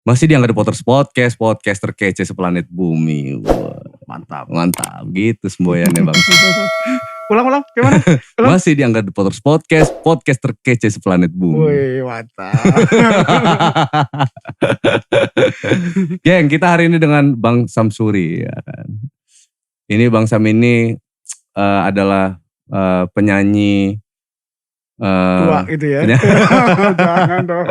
Masih di Angga Potters Podcast, podcast terkece seplanet bumi. Wah, Mantap. mantap gitu semboyannya bang. Ulang, gimana? Masih di Angga Potters Podcast, podcast terkece seplanet bumi. Wih, mantap. Geng, kita hari ini dengan Bang Samsuri. Ya kan? Ini Bang Sam ini adalah penyanyi Tua gitu ya. Jangan dong.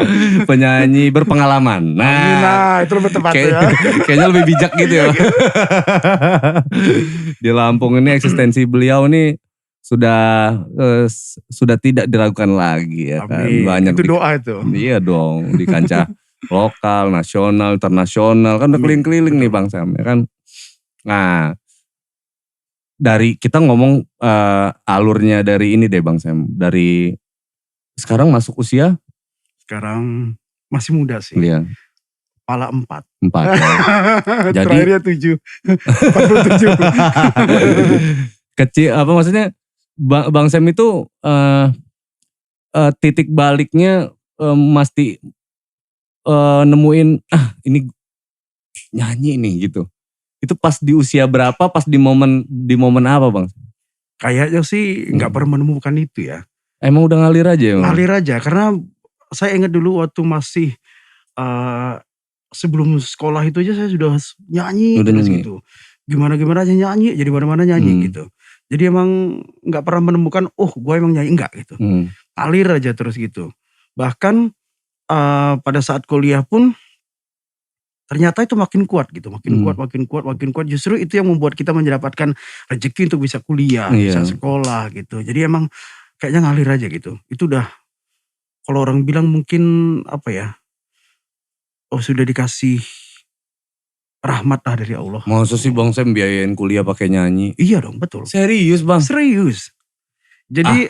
penyanyi berpengalaman. Nah, itu lebih tepat ya. Kayaknya lebih bijak gitu ya. Di Lampung ini eksistensi beliau nih sudah tidak diragukan lagi ya kan. Amin. Banyak Itu doa itu. Iya dong, di kancah lokal, nasional, internasional kan udah keliling-keliling nih Bang Sam ya kan. Nah, dari kita ngomong alurnya dari ini deh Bang Sam, dari sekarang masuk usia? Sekarang masih muda sih. Iya. Kepala 4. 4 ya. Jadi terakhirnya 7. 47. Kecil apa maksudnya Bang Sam itu titik baliknya mesti nemuin ini nyanyi nih gitu. Itu pas di usia berapa, pas di momen apa Bang? Kayaknya sih nggak pernah menemukan itu ya. Emang udah ngalir aja ya? Ngalir aja, karena saya ingat dulu waktu masih sebelum sekolah itu aja saya sudah nyanyi Udah terus nyanyi. gitu. Gimana aja nyanyi, jadi mana-mana nyanyi gitu. Jadi emang nggak pernah menemukan, gue emang nyanyi, enggak gitu. Ngalir aja terus gitu. Bahkan pada saat kuliah pun ternyata itu makin kuat gitu, makin kuat. Justru itu yang membuat kita mendapatkan rezeki untuk bisa kuliah, bisa sekolah gitu. Jadi emang kayaknya ngalir aja gitu. Itu udah, kalau orang bilang mungkin apa ya, sudah dikasih rahmat lah dari Allah. Masa sih Bang Sam biayain kuliah pakai nyanyi? Iya dong, betul. Serius Bang? Serius. Jadi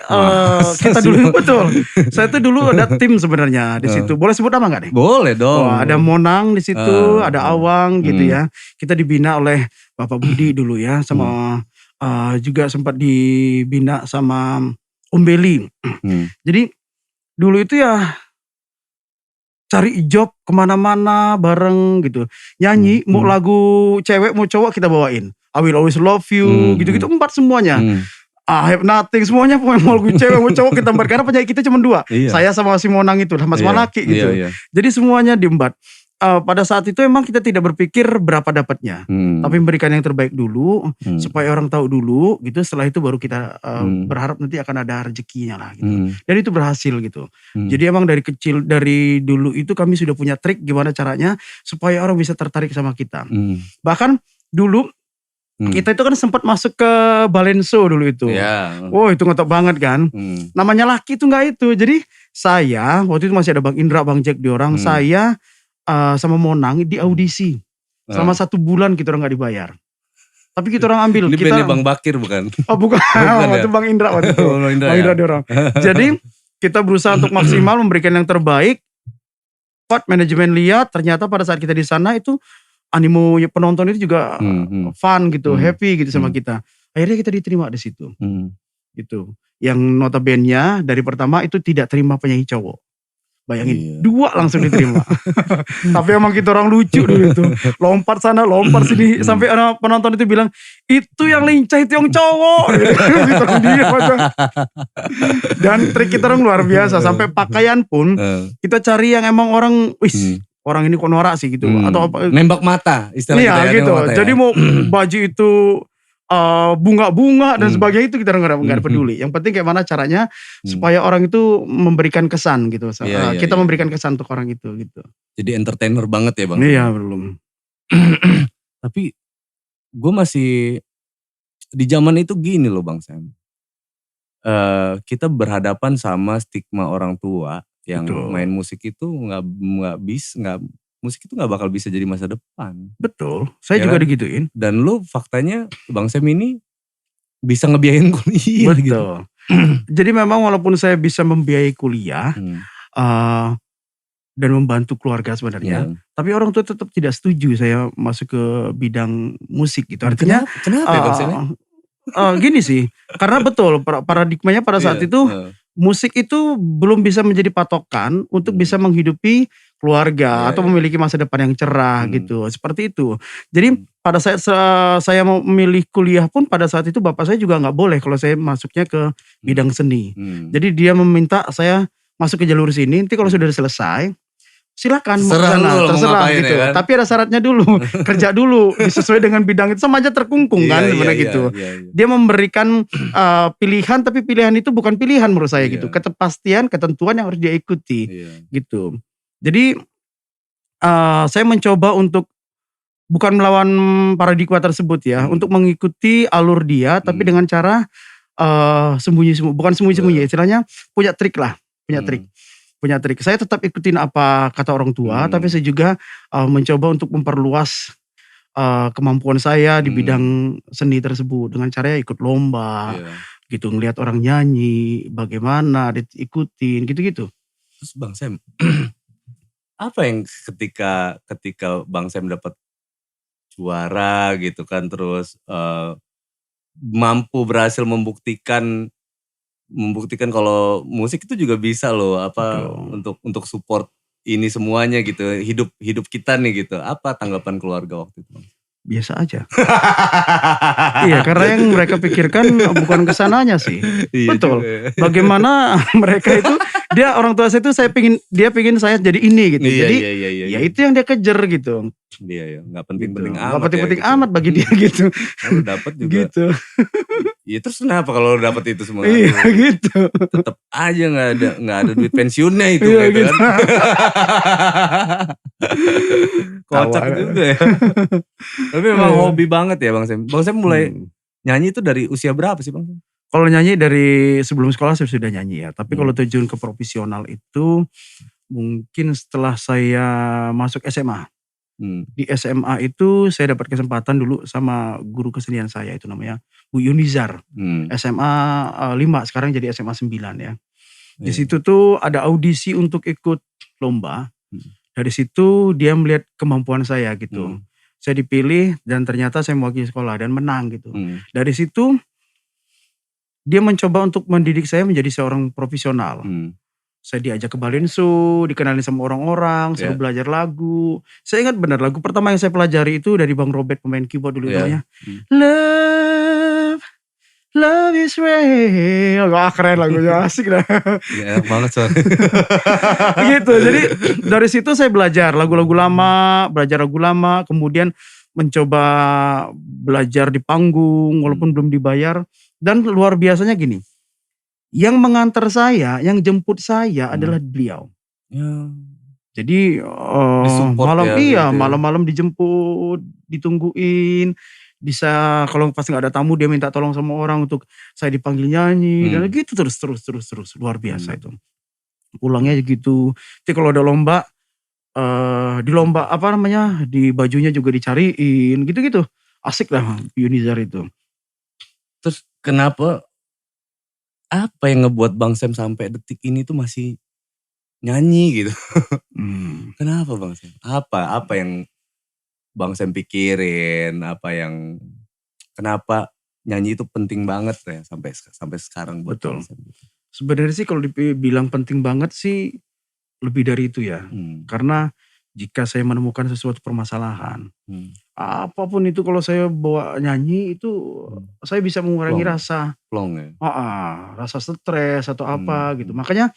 kita dulu betul. Saya tuh dulu ada tim sebenarnya di situ. Boleh sebut nama nggak nih? Boleh dong. Ada Monang di situ, ada Awang gitu ya. Kita dibina oleh Bapak Budi dulu ya, sama juga sempat dibina sama Om Beli. Jadi dulu itu ya cari job kemana-mana bareng gitu. Nyanyi, mau lagu cewek mau cowok kita bawain. I Will Always Love You, gitu-gitu 4 semuanya. I Have Nothing, semuanya pokoknya mau lagu cewek mau cowok kita embat. Karena penyanyi kita cuma 2. Saya sama si Monang itu, sama Malaki gitu. Jadi semuanya diembat. Pada saat itu emang kita tidak berpikir berapa dapatnya. Tapi memberikan yang terbaik dulu, supaya orang tahu dulu gitu. Setelah itu baru kita berharap nanti akan ada rezekinya lah gitu. Dan itu berhasil gitu. Jadi emang dari kecil, dari dulu itu kami sudah punya trik gimana caranya supaya orang bisa tertarik sama kita. Bahkan dulu kita itu kan sempat masuk ke Balenso dulu itu. Itu ngetop banget kan. Namanya laki itu enggak itu. Jadi saya, waktu itu masih ada Bang Indra, Bang Jack di orang. Saya sama Monang di audisi. Selama 1 bulan kita orang gak dibayar. Tapi kita orang ambil. Ini bandnya Bang Bakir bukan? Oh bukan. Itu Bang Indra waktu itu. Bang Indra di orang. Jadi kita berusaha untuk maksimal memberikan yang terbaik. Manajemen lihat ternyata pada saat kita di sana itu animo penonton itu juga fun gitu, happy gitu sama kita. Akhirnya kita diterima di situ. Gitu. Yang notabene dari pertama itu tidak terima penyanyi cowok. Bayangin, 2 langsung diterima. Tapi emang kita orang lucu dulu itu. Lompat sana, lompat sini. Sampai penonton itu bilang, itu yang lincah, itu yang cowok. Dan trik kita orang luar biasa. Sampai pakaian pun, kita cari yang emang orang, orang ini kok norak sih gitu. Atau apa? Nembak mata istilahnya. Iya gitu. Mata, jadi mau baju itu bunga-bunga dan sebagainya itu kita nggak peduli. Yang penting kayak mana caranya supaya orang itu memberikan kesan gitu. Kita memberikan kesan untuk orang itu gitu. Jadi entertainer banget ya Bang? Iya belum. Tapi gue masih di zaman itu gini loh Bang Sam. Kita berhadapan sama stigma orang tua yang main musik itu musik itu gak bakal bisa jadi masa depan. Betul, saya juga digituin. Dan lu faktanya Bang Sam ini bisa ngebiayain kuliah. Betul. Gitu. Jadi memang walaupun saya bisa membiayai kuliah dan membantu keluarga sebenarnya, tapi orang tua tetap tidak setuju saya masuk ke bidang musik gitu. Artinya kenapa ya Bang Sam? Gini sih, karena betul paradigmanya pada saat itu musik itu belum bisa menjadi patokan untuk bisa menghidupi keluarga atau memiliki masa depan yang cerah gitu. Seperti itu. Jadi pada saat saya mau memilih kuliah pun pada saat itu bapak saya juga nggak boleh kalau saya masuknya ke bidang seni. Jadi dia meminta saya masuk ke jalur sini. Nanti kalau sudah selesai silakan mau ke sana, terserah gitu. Ya kan? Tapi ada syaratnya dulu, kerja dulu sesuai dengan bidang itu, sama aja terkungkung kan sebenarnya gitu. Dia memberikan pilihan, tapi pilihan itu bukan pilihan menurut saya gitu. Kepastian, ketentuan yang harus dia ikuti gitu. Jadi saya mencoba untuk bukan melawan paradigma tersebut ya, untuk mengikuti alur dia, tapi dengan cara sembunyi-sembunyi, bukan sembunyi-sembunyi, istilahnya punya trik lah, punya trik. Saya tetap ikutin apa kata orang tua, tapi saya juga mencoba untuk memperluas kemampuan saya di bidang seni tersebut dengan cara ikut lomba, gitu, ngelihat orang nyanyi, bagaimana, diikutin, gitu-gitu. Terus Bang Sam, apa yang ketika Bang Sam dapat juara gitu kan, terus mampu berhasil membuktikan kalau musik itu juga bisa loh untuk support ini semuanya gitu, hidup kita nih gitu. Apa tanggapan keluarga waktu itu? Biasa aja. Iya, karena yang mereka pikirkan bukan kesananya sih. Betul. Bagaimana mereka itu, orang tua saya itu dia pingin saya jadi ini gitu. Jadi ya itu yang dia kejar gitu. Iya, nggak penting-penting amat. Nggak penting-penting amat bagi dia gitu. Kalau dapat juga. Gitu. Iya, terus kenapa kalau dapat itu semua? Iya gitu. Tetap aja nggak ada duit pensiunnya itu gitu kan. Kocak juga ya. Tapi memang hobi banget ya Bang Sam. Bang Sam mulai nyanyi itu dari usia berapa sih Bang? Kalau nyanyi dari sebelum sekolah saya sudah nyanyi ya. Tapi kalau terjun ke profesional itu mungkin setelah saya masuk SMA. Di SMA itu saya dapat kesempatan dulu sama guru kesenian saya, itu namanya Bu Yunizar. SMA 5 sekarang jadi SMA 9 ya. Di situ tuh ada audisi untuk ikut lomba. Dari situ dia melihat kemampuan saya gitu. Saya dipilih dan ternyata saya mewakili sekolah dan menang gitu. Dari situ dia mencoba untuk mendidik saya menjadi seorang profesional. Saya diajak ke Balensu, dikenalin sama orang-orang, suruh belajar lagu. Saya ingat benar lagu pertama yang saya pelajari itu dari Bang Robert, pemain keyboard dulu namanya. Love is real. Wah, keren lagunya, asik dah. Iya, banget soalnya. Gitu. Jadi dari situ saya belajar lagu-lagu lama, kemudian mencoba belajar di panggung walaupun belum dibayar. Dan luar biasanya gini, yang mengantar saya, yang jemput saya adalah beliau. Jadi malam-malam dijemput, ditungguin. Bisa kalau pas nggak ada tamu dia minta tolong sama orang untuk saya dipanggil nyanyi dan gitu terus luar biasa itu. Pulangnya gitu. Jadi kalau ada lomba di lomba di bajunya juga dicariin gitu-gitu. Asik lah Yunizar itu. Terus kenapa? Apa yang ngebuat Bang Sam sampai detik ini tuh masih nyanyi gitu? Kenapa Bang Sam? Apa yang Bang Sam pikirin? Kenapa nyanyi itu penting banget ya sampai sekarang buat Bang Sam? Sebenarnya sih kalau dibilang penting banget sih lebih dari itu ya. Karena jika saya menemukan sesuatu permasalahan, apapun itu kalau saya bawa nyanyi itu saya bisa mengurangi rasa rasa stres atau apa gitu. Makanya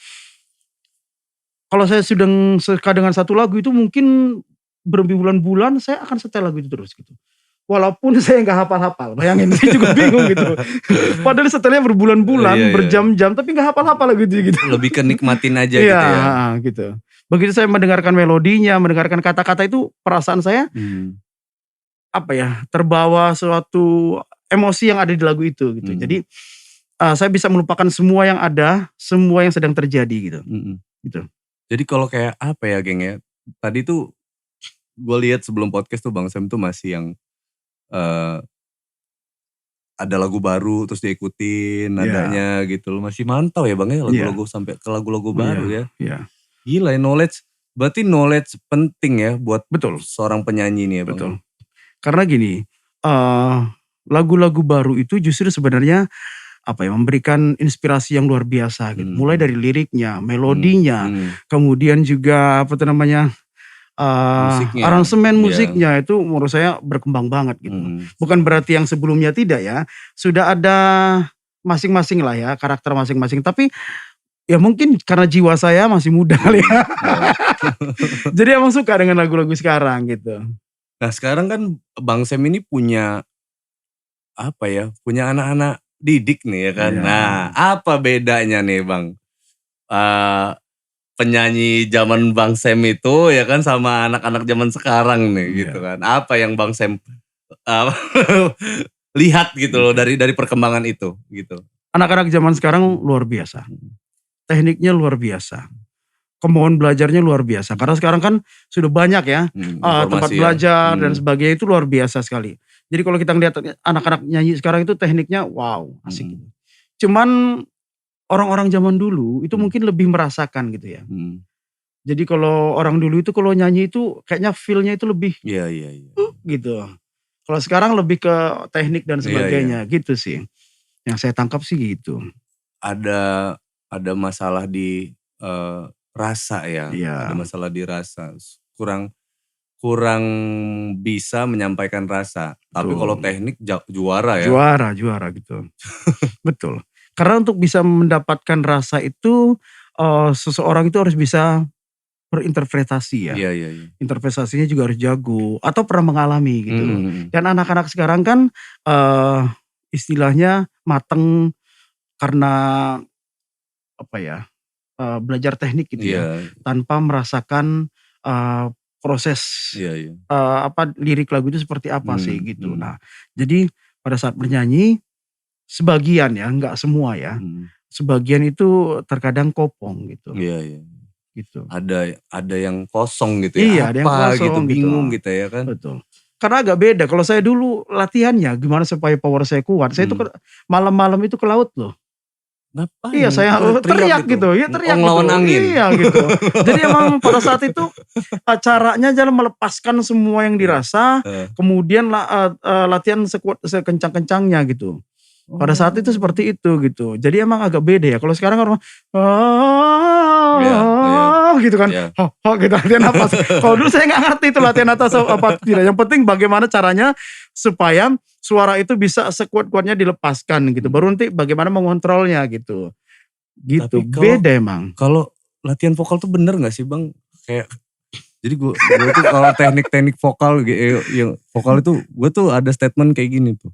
kalau saya sedang suka dengan satu lagu itu mungkin berbulan-bulan saya akan setel lagu itu terus gitu. Walaupun saya nggak hafal-hafal, bayangin saya juga bingung gitu. Padahal setelnya berbulan-bulan, berjam-jam, tapi nggak hafal-hafal lagu itu gitu. Lebih ke nikmatin aja gitu ya. Gitu. Begitu saya mendengarkan melodinya, mendengarkan kata-kata itu, perasaan saya terbawa suatu emosi yang ada di lagu itu gitu. Jadi saya bisa melupakan semua yang ada, semua yang sedang terjadi gitu. Gitu. Jadi kalau kayak apa ya geng ya? Tadi tuh gue lihat sebelum podcast tuh Bang Sam tuh masih yang ada lagu baru terus diikutin nadanya gitu loh. Masih mantau ya Bang ya lagu-lagu sampai ke lagu-lagu baru ya. Gila ya, berarti knowledge penting ya buat seorang penyanyi nih ya Bang. Betul. Karena gini, lagu-lagu baru itu justru sebenarnya memberikan inspirasi yang luar biasa gitu. Mulai dari liriknya, Hmm. melodinya, kemudian juga Musiknya. aransemen Iya. musiknya itu menurut saya berkembang banget gitu. Hmm. Bukan berarti yang sebelumnya tidak ya. Sudah ada masing-masing lah ya, karakter masing-masing. Tapi ya mungkin karena jiwa saya masih muda kali ya. Jadi emang suka dengan lagu-lagu sekarang gitu. Nah sekarang kan Bang Sam ini punya punya anak-anak didik nih ya kan. Iya. Nah apa bedanya nih Bang? Penyanyi zaman Bang Sam itu ya kan sama anak-anak zaman sekarang nih Iya. gitu kan. Apa yang Bang Sam lihat gitu loh dari perkembangan itu gitu. Anak-anak zaman sekarang luar biasa. Tekniknya luar biasa. Kemauan belajarnya luar biasa. Karena sekarang kan sudah banyak ya tempat Informasi belajar ya. dan sebagainya, itu luar biasa sekali. Jadi kalau kita ngeliat anak-anak nyanyi sekarang itu tekniknya wow, asik gitu. Cuman orang-orang zaman dulu itu mungkin lebih merasakan gitu ya. Jadi kalau orang dulu itu kalau nyanyi itu kayaknya feel-nya itu lebih Iya. gitu. Kalau sekarang lebih ke teknik dan sebagainya gitu sih. Yang saya tangkap sih gitu. Ada masalah di rasa ya. Iya. Ada masalah di rasa. Kurang bisa menyampaikan rasa. Tapi Betul. kalau teknik juara ya. Juara gitu. Betul. Karena untuk bisa mendapatkan rasa itu seseorang itu harus bisa berinterpretasi ya. Iya. Interpretasinya juga harus jago atau pernah mengalami gitu loh. Hmm. Dan anak-anak sekarang kan istilahnya mateng karena belajar teknik gitu ya. Tanpa merasakan proses Iya. lirik lagu itu seperti apa sih gitu. Nah, jadi pada saat bernyanyi sebagian ya, nggak semua ya. Sebagian itu terkadang kopong gitu. Iya. Gitu. Ada yang kosong gitu ya. Iya, ada yang kosong gitu, gitu. bingung gitu ya kan. Betul. Karena agak beda. Kalau saya dulu latihannya gimana supaya power saya kuat. Saya itu malam-malam itu ke laut loh. Ngapain? Iya, saya teriak gitu. Ya teriak ngelawan gitu. angin. Iya gitu. Jadi emang pada saat itu caranya jalan melepaskan semua yang dirasa, kemudian latihan sekencang-kencangnya gitu. Pada saat itu seperti itu gitu. Jadi emang agak beda ya. Kalau sekarang orang gitu kan. Iya. Gitu latihan napas. Kalau dulu saya nggak ngerti itu latihan atas apa tidak. Yang penting bagaimana caranya supaya suara itu bisa sekuat-kuatnya dilepaskan gitu. Baru nanti bagaimana mengontrolnya gitu. Gitu. Tapi Beda emang. Kalau latihan vokal tuh bener gak sih Bang? Kayak jadi gue tuh kalau teknik vokal yang vokal itu gue tuh ada statement kayak gini tuh.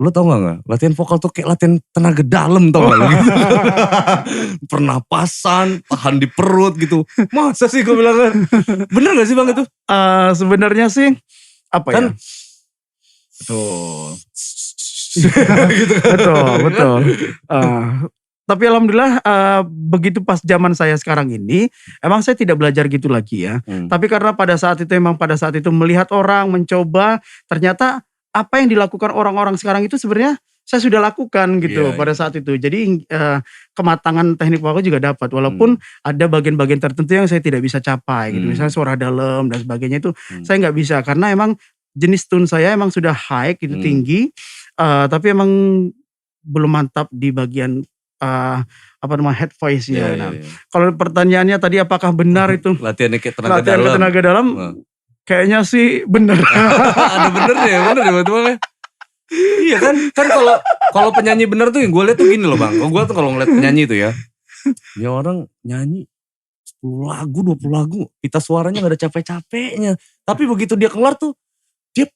Lo tau gak? Latihan vokal tuh kayak latihan tenaga dalam tau gak? Gitu. Pernapasan, tahan di perut gitu. Masa sih gue bilang kan? Bener gak sih Bang itu? Sebenarnya sih Kan, ya? Betul. gitu kan. Betul. Tapi alhamdulillah begitu pas zaman saya sekarang ini, emang saya tidak belajar gitu lagi ya. Tapi karena pada saat itu melihat orang mencoba, ternyata apa yang dilakukan orang-orang sekarang itu sebenarnya saya sudah lakukan gitu pada saat itu. Jadi kematangan teknik vokal juga dapat. Walaupun ada bagian-bagian tertentu yang saya tidak bisa capai gitu. Misalnya suara dalam dan sebagainya itu saya nggak bisa. Karena emang jenis tone saya emang sudah high gitu, tinggi. Tapi emang belum mantap di bagian head voice-nya. Kalau pertanyaannya tadi apakah benar itu latihannya kayak tenaga dalam? Kayaknya sih bener. Ada bener betul-betul. Iya kan kalau penyanyi bener tuh yang gue lihat tuh gini loh Bang. Gue tuh kalau ngeliat penyanyi tuh ya, dia orang nyanyi 10 lagu 20 lagu, pita suaranya gak ada capek-capeknya. Tapi begitu dia keluar tuh,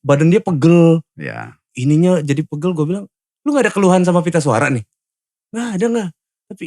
badan dia pegel. Ya. Ininya jadi pegel. Gue bilang, lu gak ada keluhan sama pita suara nih? Nggak ada gak? Tapi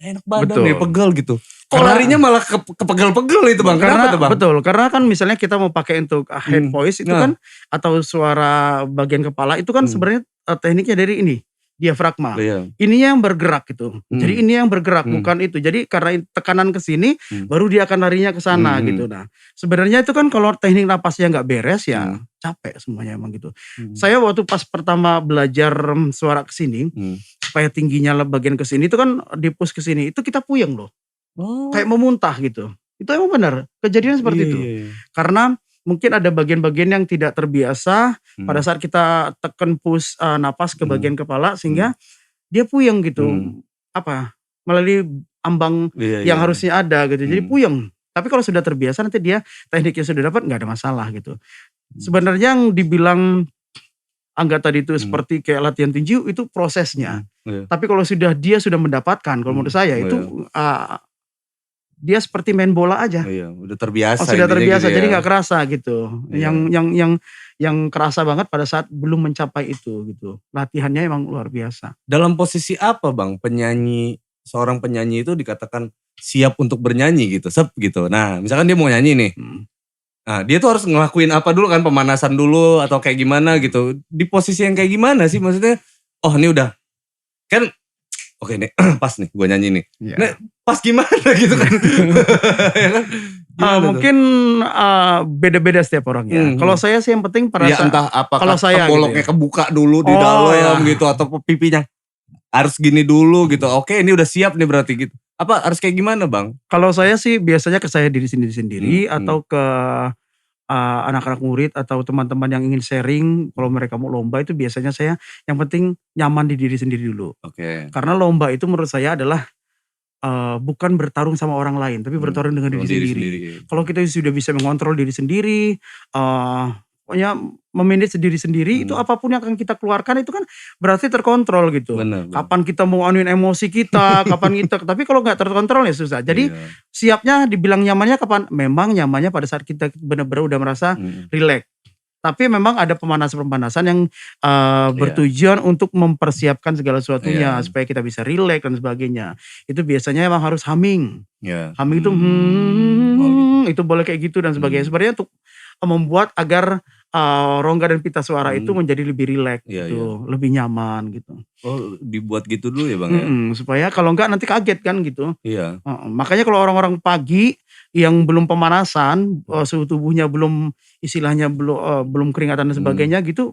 enak badan nih, pegel gitu. Kok larinya malah ke pegel-pegel itu Bang? Kenapa tuh Bang? Betul, karena kan misalnya kita mau pakai untuk head voice itu kan, atau suara bagian kepala itu kan sebenarnya tekniknya dari ini, diafragma. Ininya yang bergerak gitu. Jadi ini yang bergerak, bukan itu. Jadi karena tekanan ke sini, baru dia akan larinya ke sana gitu. Nah, sebenarnya itu kan kalau teknik napasnya nggak beres ya capek semuanya emang gitu. Saya waktu pas pertama belajar suara ke sini, supaya tingginya bagian ke sini itu kan di-push ke sini, itu kita puyeng loh. Kayak memuntah gitu. Itu emang benar, kejadian seperti itu. Karena mungkin ada bagian-bagian yang tidak terbiasa pada saat kita tekan push napas ke bagian kepala sehingga dia puyeng gitu. Hmm. Melalui ambang Iya, yang iya. harusnya ada gitu. Jadi puyeng. Tapi kalau sudah terbiasa nanti dia tekniknya sudah dapat nggak ada masalah gitu. Sebenarnya yang dibilang Angga tadi itu seperti kayak latihan tinju itu prosesnya. Iya. Tapi kalau dia sudah mendapatkan, kalau menurut saya itu dia seperti main bola aja. Iya, udah terbiasa. Sudah intinya terbiasa, gitu ya. jadi nggak kerasa gitu. Iya. Yang kerasa banget pada saat belum mencapai itu gitu. Latihannya emang luar biasa. Dalam posisi apa Bang seorang penyanyi itu dikatakan siap untuk bernyanyi gitu, gitu. Nah, misalkan dia mau nyanyi nih. Nah, dia tuh harus ngelakuin apa dulu kan, pemanasan dulu atau kayak gimana gitu. Di posisi yang kayak gimana sih maksudnya? Oh, ini udah kan oke nih, pas nih gue nyanyi nih. Yeah. Nah, pas gimana gitu kan. Ya kan? Mungkin beda-beda setiap orang ya. Kalau saya sih yang penting pada saat entah apakah kalau saya boloknya gitu ya. kebuka dulu di dalam gitu atau pipinya harus gini dulu gitu. Oke, ini udah siap nih berarti gitu. Apa harus kayak gimana Bang? Kalau saya sih biasanya ke saya diri sendiri atau ke anak-anak murid atau teman-teman yang ingin sharing. Kalau mereka mau lomba itu biasanya saya yang penting nyaman di diri sendiri dulu. Oke. Karena lomba itu menurut saya adalah bukan bertarung sama orang lain, tapi bertarung dengan diri sendiri. Kalau kita sudah bisa mengontrol diri sendiri, pokoknya memanage diri sendiri, itu apapun yang akan kita keluarkan itu kan berarti terkontrol gitu. Bener. Kapan kita mau anuin emosi kita, kapan kita, tapi kalau nggak terkontrol ya susah. Jadi siapnya dibilang nyamannya kapan? Memang nyamannya pada saat kita benar-benar udah merasa relax. Tapi memang ada pemanasan-pemanasan yang bertujuan untuk mempersiapkan segala sesuatunya supaya kita bisa relax dan sebagainya. Itu biasanya emang harus humming. Humming itu itu boleh kayak gitu dan sebagainya. Sebenarnya untuk membuat agar rongga dan pita suara itu menjadi lebih relax gitu, lebih nyaman gitu. Oh, dibuat gitu dulu ya Bang ya? Supaya kalau enggak nanti kaget kan gitu. Iya. Makanya kalau orang-orang pagi yang belum pemanasan, suhu tubuhnya belum istilahnya belum keringatan dan sebagainya gitu.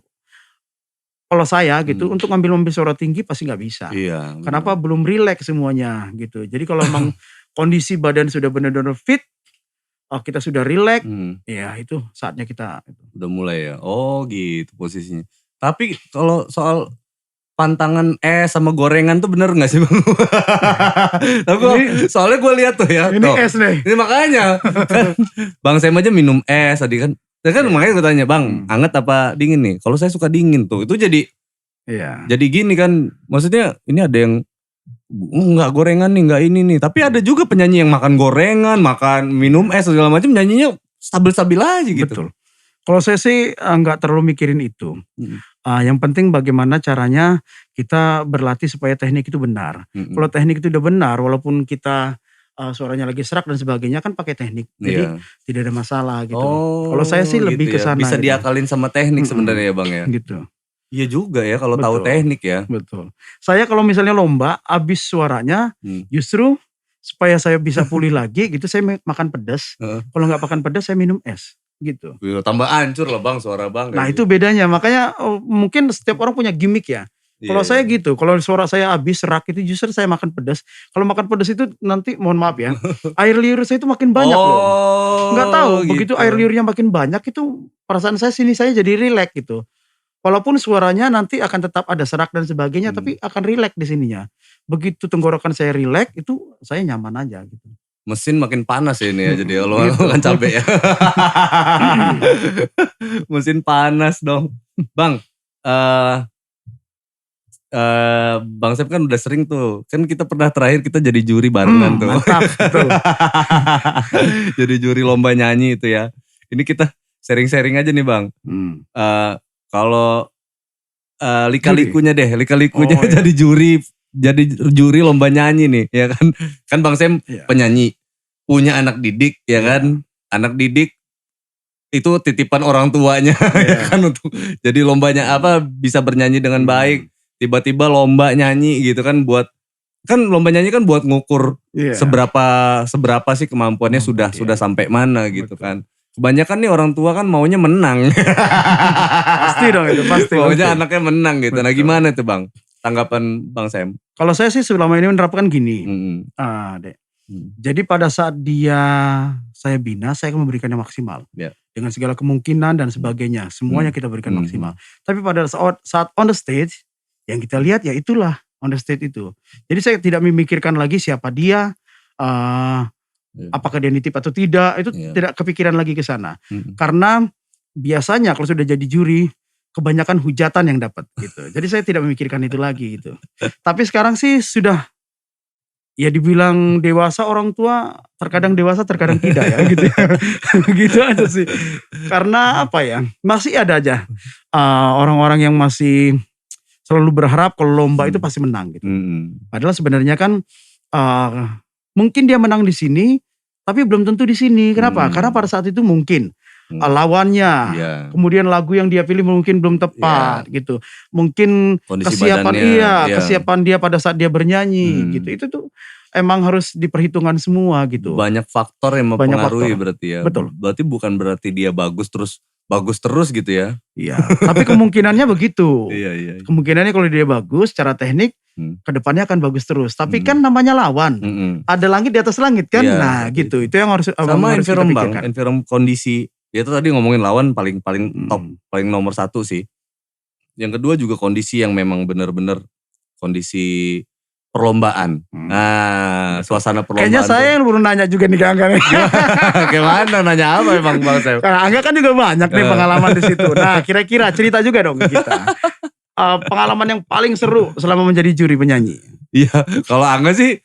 Kalau saya gitu untuk ngambil suara tinggi pasti nggak bisa. Iya. Kenapa? Belum relax semuanya gitu. Jadi kalau memang kondisi badan sudah benar-benar fit, kita sudah relax, ya itu saatnya kita. Udah mulai ya? Oh gitu posisinya. Tapi kalau soal pantangan es sama gorengan tuh bener gak sih Bang? Tapi soalnya gue lihat tuh ya. Ini es nih. Ini makanya. Kan, Bang Sam aja minum es tadi kan. Makanya gue tanya Bang, anget apa dingin nih? Kalau saya suka dingin tuh. Itu jadi gini kan. Maksudnya ini ada yang enggak gorengan nih, enggak ini nih. Tapi ada juga penyanyi yang makan gorengan, minum es segala macam, nyanyinya stabil-stabil aja gitu. Betul. Kalau saya sih enggak terlalu mikirin itu. Yang penting bagaimana caranya kita berlatih supaya teknik itu benar. Kalau teknik itu udah benar, walaupun kita suaranya lagi serak dan sebagainya kan pakai teknik. Jadi tidak ada masalah gitu. Kalau saya sih lebih ke sana. Bisa diakalin sama teknik sebenarnya ya Bang ya. Gitu. Iya juga ya kalau tahu teknik ya. Betul. Saya kalau misalnya lomba habis suaranya justru supaya saya bisa pulih lagi gitu saya makan pedas. Kalau nggak makan pedas saya minum es gitu. Tambah hancur lah Bang suara Bang. Nah itu bedanya makanya mungkin setiap orang punya gimmick ya. Kalau saya gitu, kalau suara saya habis serak itu justru saya makan pedas. Kalau makan pedas itu nanti mohon maaf ya, air liur saya itu makin banyak loh. Nggak tahu gitu. Begitu air liurnya makin banyak itu perasaan saya jadi relax gitu. Walaupun suaranya nanti akan tetap ada serak dan sebagainya, tapi akan relax di sininya. Begitu tenggorokan saya relax, itu saya nyaman aja gitu. Mesin makin panas ya ini ya, jadi kalau makan cabai ya. Mesin panas dong. Bang, Bang Sam kan udah sering tuh. Kan kita pernah terakhir kita jadi juri barengan tuh. Mantap, betul. Jadi juri lomba nyanyi itu ya. Ini kita sharing-sharing aja nih Bang. Kalau lika-likunya jadi juri lomba nyanyi nih ya kan. Kan Bang Sam penyanyi, punya anak didik ya kan. Anak didik itu titipan orang tuanya ya kan untuk jadi lombanya bisa bernyanyi dengan baik. Tiba-tiba lomba nyanyi gitu kan lomba nyanyi kan buat ngukur seberapa sih kemampuannya sudah sampai mana gitu. Betul. Kan. Kebanyakan nih orang tua kan maunya menang. Pasti dong itu, pasti. Maunya anaknya menang gitu. Betul. Nah gimana tuh Bang? Tanggapan Bang Sam? Kalau saya sih selama ini menerapkan gini. Dek. Jadi pada saat saya bina, saya akan memberikan yang maksimal. Dengan segala kemungkinan dan sebagainya. Semuanya kita berikan maksimal. Tapi pada saat on the stage, yang kita lihat ya itulah on the stage itu. Jadi saya tidak memikirkan lagi siapa dia, apakah dia nitip atau tidak, itu tidak kepikiran lagi ke sana. Karena biasanya kalau sudah jadi juri, kebanyakan hujatan yang dapat gitu. Jadi saya tidak memikirkan itu lagi gitu. Tapi sekarang sih sudah, ya dibilang dewasa orang tua, terkadang dewasa terkadang tidak ya gitu ya. Gitu aja sih. Karena apa ya, masih ada aja orang-orang yang masih selalu berharap kalau lomba itu pasti menang gitu. Padahal sebenarnya kan mungkin dia menang di sini, tapi belum tentu di sini. Kenapa? Karena pada saat itu mungkin lawannya, kemudian lagu yang dia pilih mungkin belum tepat gitu. Mungkin kondisi kesiapan badannya, kesiapan dia pada saat dia bernyanyi gitu. Itu tuh emang harus diperhitungkan semua gitu. Banyak faktor yang mempengaruhi berarti ya. Betul. Berarti bukan berarti dia bagus terus gitu ya. Iya, tapi kemungkinannya begitu. Iya. Kemungkinannya kalau dia bagus secara teknik, kedepannya akan bagus terus. Tapi kan namanya lawan. Ada langit di atas langit kan. Nah gitu. Itu yang harus sama harus kita environment, pikirkan. environment kondisi. Ya itu tadi ngomongin lawan paling top, paling nomor satu sih. Yang kedua juga kondisi yang memang benar-benar kondisi perlombaan. Nah, suasana perlombaan. Kayaknya saya yang perlu nanya juga nih ke Angga. Gimana nanya apa emang Bang Sam? Karena Angga kan juga banyak nih pengalaman di situ. Nah, kira-kira cerita juga dong ke kita. Pengalaman yang paling seru selama menjadi juri penyanyi. Iya, kalau Angga sih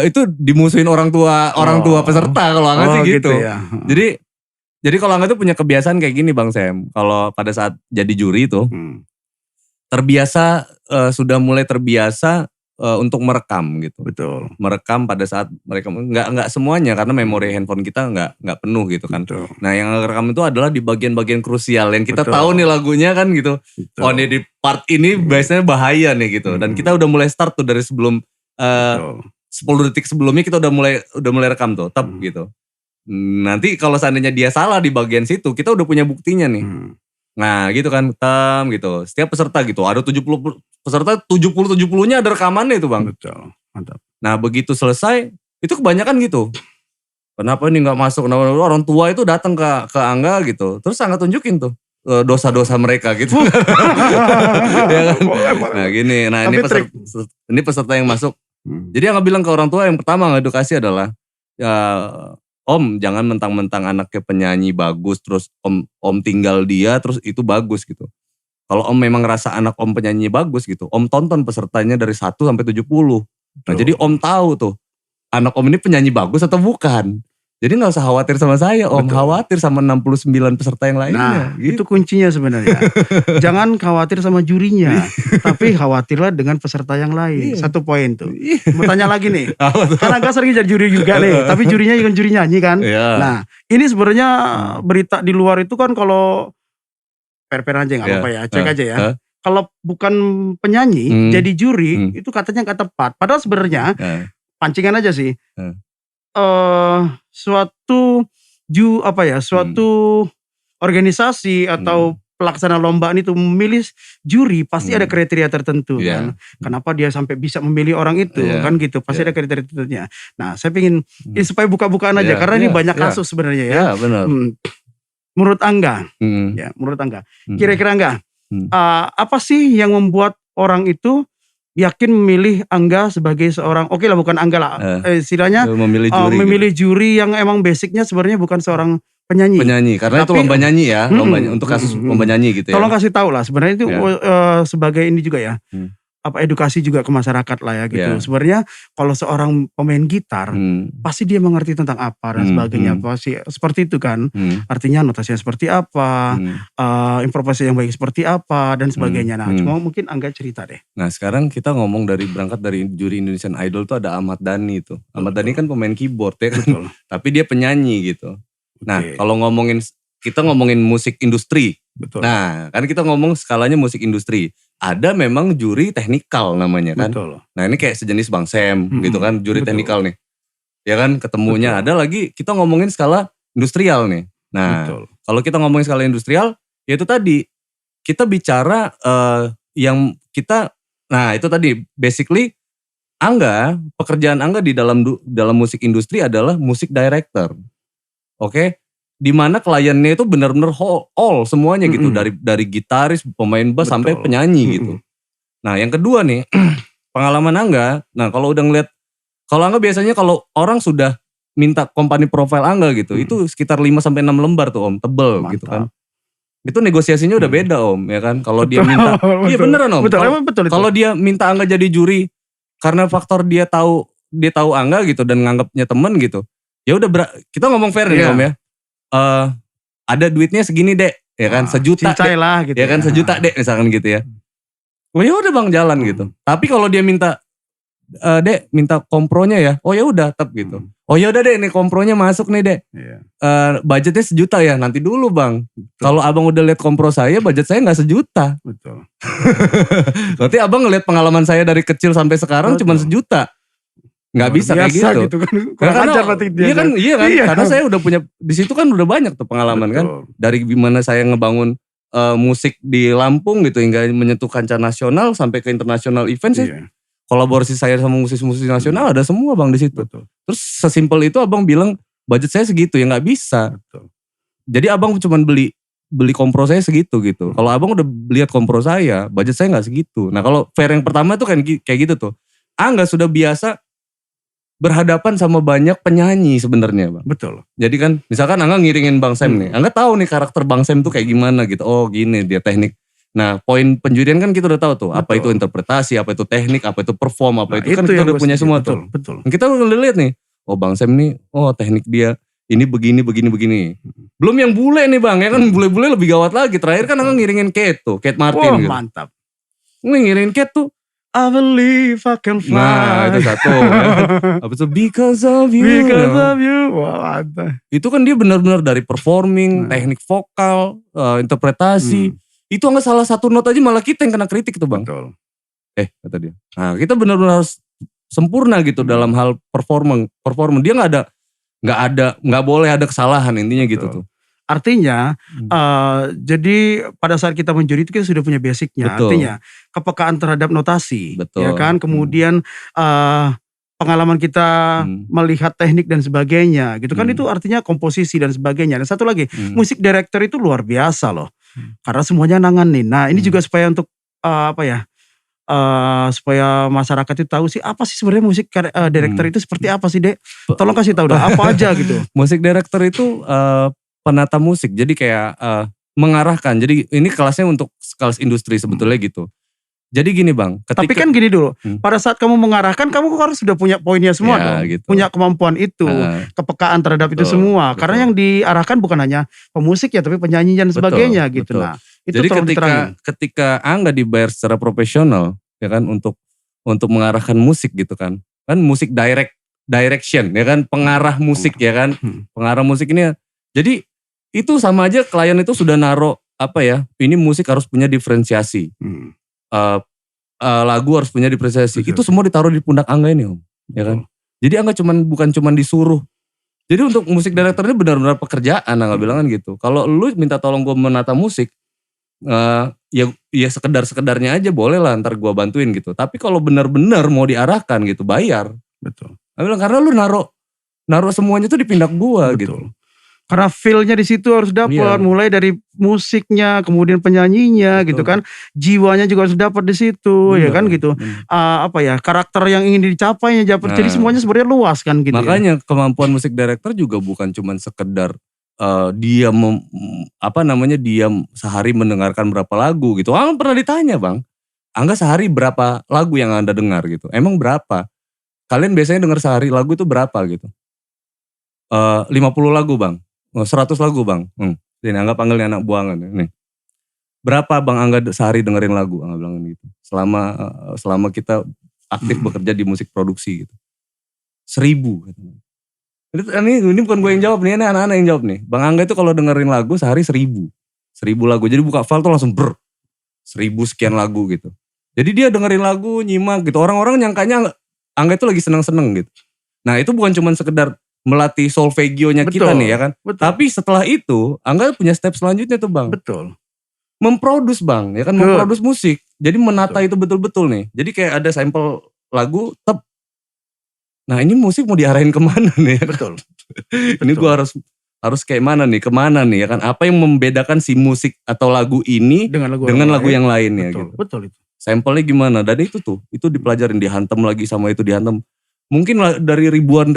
itu dimusuhin orang tua peserta kalau Angga sih gitu. Ya. Jadi kalau Angga tuh punya kebiasaan kayak gini Bang Sam. Kalau pada saat jadi juri tuh sudah mulai terbiasa untuk merekam gitu. Betul. Merekam pada saat mereka nggak semuanya karena memori handphone kita nggak penuh gitu kan. Betul. Nah yang rekam itu adalah di bagian-bagian krusial yang kita tahu nih lagunya kan gitu. Betul. Oh nih di part ini biasanya bahaya nih gitu. Dan kita udah mulai start tuh dari sebelum 10 detik sebelumnya kita udah mulai rekam tuh, gitu. Nanti kalau seandainya dia salah di bagian situ, kita udah punya buktinya nih. Nah gitu kan, gitu. Setiap peserta gitu, ada 70 peserta, 70-70-nya ada rekamannya itu Bang. Betul, mantap. Nah begitu selesai, itu kebanyakan gitu. Kenapa ini gak masuk, kenapa orang tua itu datang ke Angga gitu. Terus Angga tunjukin tuh dosa-dosa mereka gitu. Ya kan? Nah gini, ini peserta yang masuk. Jadi Angga bilang ke orang tua yang pertama ngedukasi adalah, ya Om jangan mentang-mentang anaknya penyanyi bagus terus om tinggal dia terus itu bagus gitu. Kalau Om memang ngerasa anak Om penyanyi bagus gitu, Om tonton pesertanya dari 1 sampai 70. Nah jadi Om tahu tuh anak Om ini penyanyi bagus atau bukan. Jadi gak usah khawatir sama saya Om, khawatir sama 69 peserta yang lainnya. Nah gitu. Itu kuncinya sebenarnya. Jangan khawatir sama jurinya, tapi khawatirlah dengan peserta yang lain. Satu poin tuh. Mau tanya lagi nih, karena Angga sering jadi juri juga nih, tapi jurinya juga juri nyanyi kan. Nah ini sebenarnya berita di luar itu kan kalau per aja gak apa-apa ya, cek aja ya. Kalau bukan penyanyi, jadi juri itu katanya gak tepat. Padahal sebenarnya pancingan aja sih. Suatu organisasi atau pelaksana lomba itu memilih juri pasti ada kriteria tertentu kan. Kenapa dia sampai bisa memilih orang itu kan gitu. Pasti ada kriteria tertentunya. Nah saya pengen ini supaya buka-bukaan aja karena ini banyak kasus sebenarnya ya. Benar. Menurut Angga, ya menurut Angga, kira-kira Angga, apa sih yang membuat orang itu yakin memilih Angga sebagai seorang, oke lah bukan Angga lah, istilahnya memilih juri yang emang basicnya sebenarnya bukan seorang penyanyi. Karena itu lomba nyanyi ya, untuk kasus lomba nyanyi gitu ya. Tolong kasih tahu lah sebenarnya itu sebagai ini juga ya, edukasi juga ke masyarakat lah ya gitu. Sebenarnya kalau seorang pemain gitar pasti dia mengerti tentang apa dan sebagainya, pasti seperti itu kan. Artinya notasinya seperti apa, improvisasi yang baik seperti apa dan sebagainya. Nah cuma mungkin Angga cerita deh. Nah sekarang kita ngomong berangkat dari juri Indonesian Idol tuh ada Ahmad Dhani tuh. Ahmad Dhani kan pemain keyboard ya kan, tapi dia penyanyi gitu. Nah kalau kita ngomongin musik industri. Betul. Nah kan kita ngomong skalanya musik industri. Ada memang juri teknikal namanya kan. Betul. Nah ini kayak sejenis Bang Sam gitu kan, juri teknikal nih. Ya kan ketemunya. Ada lagi kita ngomongin skala industrial nih. Nah kalau kita ngomongin skala industrial, ya itu tadi. Kita bicara yang kita, nah itu tadi basically Angga, pekerjaan Angga di dalam musik industri adalah musik director. Oke? Dimana kliennya itu benar-benar all semuanya gitu, dari gitaris, pemain bass sampai penyanyi gitu. Nah yang kedua nih, pengalaman Angga, nah kalau udah ngeliat, kalau Angga biasanya kalau orang sudah minta company profile Angga gitu, itu sekitar 5-6 lembar tuh Om, tebel gitu kan. Itu negosiasinya udah beda Om, ya kan. Kalau dia minta, iya beneran Om. Kalau dia minta Angga jadi juri karena faktor dia tahu Angga gitu dan nganggapnya temen gitu. Ya udah kita ngomong fair nih Om ya. Ada duitnya segini Dek, ya kan, sejuta Dek, lah gitu ya kan, sejuta Dek misalkan gitu ya. Oh ya udah Bang jalan gitu. Tapi kalau dia minta Dek minta kompronya ya, oh ya udah tetap gitu. Oh ya udah Dek, nih kompronya masuk nih Dek. Budgetnya 1 juta ya, nanti dulu Bang. Kalau Abang udah lihat kompro saya, budget saya nggak 1 juta. Betul. Berarti Abang ngelihat pengalaman saya dari kecil sampai sekarang cuma 1 juta. Nggak bisa kayak gitu. Kan. Iya kan. Karena saya udah punya, di situ kan udah banyak tuh pengalaman kan. Dari gimana saya ngebangun musik di Lampung gitu hingga menyentuh kancah nasional sampai ke internasional event sih. Kolaborasi saya sama musisi-musisi nasional ada semua Bang di situ. Terus sesimpel itu Abang bilang budget saya segitu, ya nggak bisa. Jadi Abang cuma beli kompro saya segitu gitu. Kalau Abang udah lihat kompro saya, budget saya nggak segitu. Nah kalau fair yang pertama tuh kan kayak gitu tuh. Angga sudah biasa berhadapan sama banyak penyanyi sebenarnya Bang. Betul. Jadi kan misalkan Angga ngiringin Bang Sam nih. Angga tahu nih karakter Bang Sam tuh kayak gimana gitu. Oh gini dia teknik. Nah poin penjurian kan kita udah tahu tuh. Apa itu interpretasi, apa itu teknik, apa itu perform, apa itu kan kita udah punya semua tuh. Betul. Kita udah lihat nih. Oh Bang Sam nih, oh teknik dia ini begini. Belum yang bule nih Bang. Ya kan bule-bule lebih gawat lagi. Terakhir kan Angga ngiringin Kate tuh. Kate Martin gitu. Mantap. Ngiringin Kate tuh. I believe I can fly. Nah itu satu ya. Apa itu because of you. Wah mantap. Itu kan dia benar-benar dari performing, teknik vokal, interpretasi. Itu nggak salah satu not aja malah kita yang kena kritik tuh Bang. Betul. Kata dia. Nah kita benar-benar harus sempurna gitu dalam hal performing. Dia nggak boleh ada kesalahan intinya gitu tuh. Artinya, jadi pada saat kita menjuri itu kita sudah punya basicnya. Betul. Artinya kepekaan terhadap notasi, Betul. ya kan. Kemudian pengalaman kita melihat teknik dan sebagainya, gitu kan. Itu artinya komposisi dan sebagainya. Dan satu lagi, musik director itu luar biasa loh, karena semuanya nanganin. Nah ini juga supaya untuk supaya masyarakat itu tahu sih apa sih sebenarnya musik director itu seperti apa sih Dek? Tolong kasih tahu dah apa aja gitu. Musik director itu penata musik, jadi kayak mengarahkan. Jadi ini kelasnya untuk kelas industri sebetulnya gitu. Jadi gini Bang. Tapi kan gini dulu, pada saat kamu mengarahkan kamu harus sudah punya poinnya semua dong. Gitu. Punya kemampuan itu, kepekaan terhadap itu semua. Betul. Karena yang diarahkan bukan hanya pemusik ya, tapi penyanyi dan sebagainya gitu. Nah, itu jadi ketika Angga dibayar secara profesional ya kan untuk mengarahkan musik gitu kan. Kan musik direction ya kan, pengarah musik ya kan. Pengarah musik ini jadi itu sama aja klien itu sudah naruh ini musik harus punya diferensiasi. Lagu harus punya diferensiasi. Itu semua ditaruh di pundak Angga ini Om. Ya kan? Jadi Angga bukan cuman disuruh. Jadi untuk musik director ini benar-benar pekerjaan Angga bilang kan gitu. Kalau lu minta tolong gue menata musik, ya sekedar-sekedarnya aja boleh lah ntar gue bantuin gitu. Tapi kalau benar-benar mau diarahkan gitu bayar. Betul. Angga bilang karena lu naruh semuanya tuh di pundak gue gitu. Karena feel-nya di situ harus dapat, mulai dari musiknya, kemudian penyanyinya. Betul. Gitu kan, jiwanya juga harus dapat di situ, ya kan gitu. Karakter yang ingin dicapainya dapat. Jadi semuanya sebenarnya luas kan gitu. Makanya kemampuan musik director juga bukan cuma sekedar dia dia sehari mendengarkan berapa lagu gitu. Angga pernah ditanya Bang, Angga sehari berapa lagu yang Anda dengar gitu? Emang berapa? Kalian biasanya dengar sehari lagu itu berapa gitu? 50 lagu Bang. 100 lagu Bang. Ini Angga panggil anak buangan nih. Berapa Bang Angga sehari dengerin lagu? Angga bilang gitu. Selama kita aktif bekerja di musik produksi gitu. 1000 katanya. Ini bukan gue yang jawab nih, ini anak-anak yang jawab nih. Bang Angga itu kalau dengerin lagu sehari 1000 lagu. Jadi buka file tuh langsung 1000 sekian lagu gitu. Jadi dia dengerin lagu, nyimak gitu. Orang-orang nyangkanya Angga itu lagi seneng-seneng gitu. Nah itu bukan cuma sekedar melatih solfegionya kita nih ya kan. Betul. Tapi setelah itu Angga punya step selanjutnya tuh Bang. Betul. Memproduce Bang, ya kan. Memproduce musik. Jadi menata itu betul-betul nih. Jadi kayak ada sampel lagu, nah ini musik mau diarahin kemana nih ya. Betul. Ini gue harus kayak mana nih, kemana nih ya kan. Apa yang membedakan si musik atau lagu ini dengan lagu yang lainnya betul, gitu. Betul itu. sampelnya gimana. Dan itu dipelajarin, dihantam lagi sama itu dihantam. Mungkin dari ribuan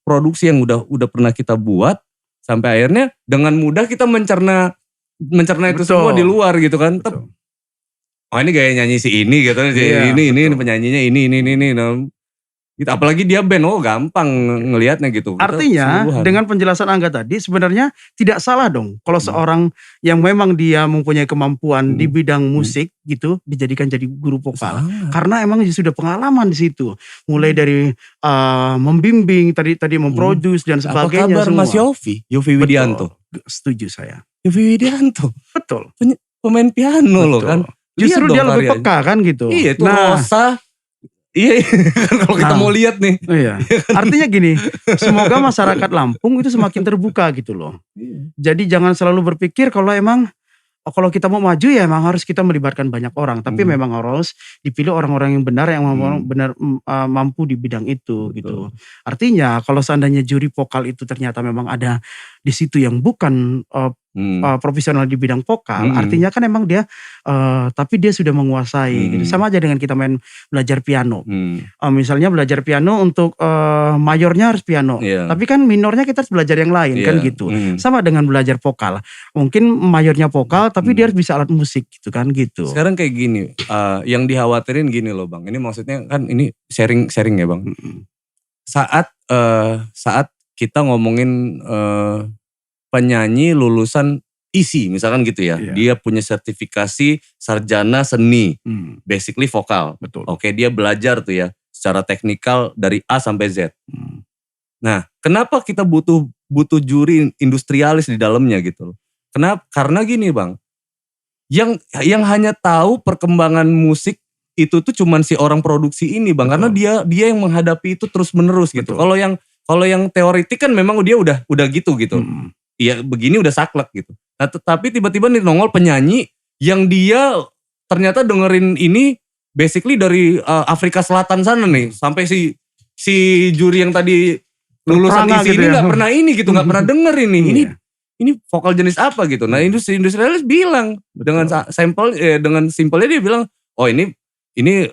produksi yang udah pernah kita buat, sampai akhirnya dengan mudah kita mencerna itu semua di luar gitu kan. Oh ini gaya nyanyi si ini gitu, ini penyanyinya ini. Nah, gitu. Apalagi dia band, gampang ngelihatnya gitu. Artinya dengan penjelasan Angga tadi sebenarnya tidak salah dong kalau seorang yang memang dia mempunyai kemampuan di bidang musik gitu dijadikan jadi guru vokal. Karena emang sudah pengalaman di situ. Mulai dari membimbing, tadi memproduce dan sebagainya. Apa kabar semua. Mas Yofi Widianto? Setuju saya. Yofi Widianto. Betul. Pemain piano loh kan. Justru dia lebih peka kan gitu. Iya itu Rosa. Iya, kalau kita mau lihat nih. Iya. Artinya gini, semoga masyarakat Lampung itu semakin terbuka gitu loh. Jadi jangan selalu berpikir kalau kita mau maju ya emang harus kita melibatkan banyak orang. Tapi memang harus dipilih orang-orang yang benar, yang benar mampu di bidang itu. Gitu. Artinya kalau seandainya juri vokal itu ternyata memang ada di situ yang bukan profesional di bidang vokal, artinya kan emang dia tapi dia sudah menguasai gitu. Sama aja dengan kita belajar piano. Misalnya belajar piano untuk mayornya harus piano, tapi kan minornya kita harus belajar yang lain kan gitu. Sama dengan belajar vokal, mungkin mayornya vokal tapi dia harus bisa alat musik gitu kan gitu. Sekarang kayak gini, yang dikhawatirin gini loh Bang, ini maksudnya kan ini sharing ya Bang. Saat kita ngomongin penyanyi lulusan ISI misalkan gitu ya. Dia punya sertifikasi sarjana seni, basically vokal. Betul. Oke, dia belajar tuh ya secara teknikal dari A sampai Z. Nah, kenapa kita butuh juri industrialis di dalamnya gitu loh. Kenapa? Karena gini Bang. Yang hanya tahu perkembangan musik itu tuh cuman si orang produksi ini Bang. Karena dia yang menghadapi itu terus-menerus gitu. Kalau yang teoritik kan memang dia udah gitu. Iya begini udah saklek gitu. Nah tapi tiba-tiba nih nongol penyanyi yang dia ternyata dengerin ini basically dari Afrika Selatan sana nih. Sampai si juri yang tadi lulusan ISI gitu ini gak pernah ini gitu, gak pernah denger ini. Ini vokal jenis apa gitu. Nah industrialis bilang dengan simpelnya dia bilang, oh ini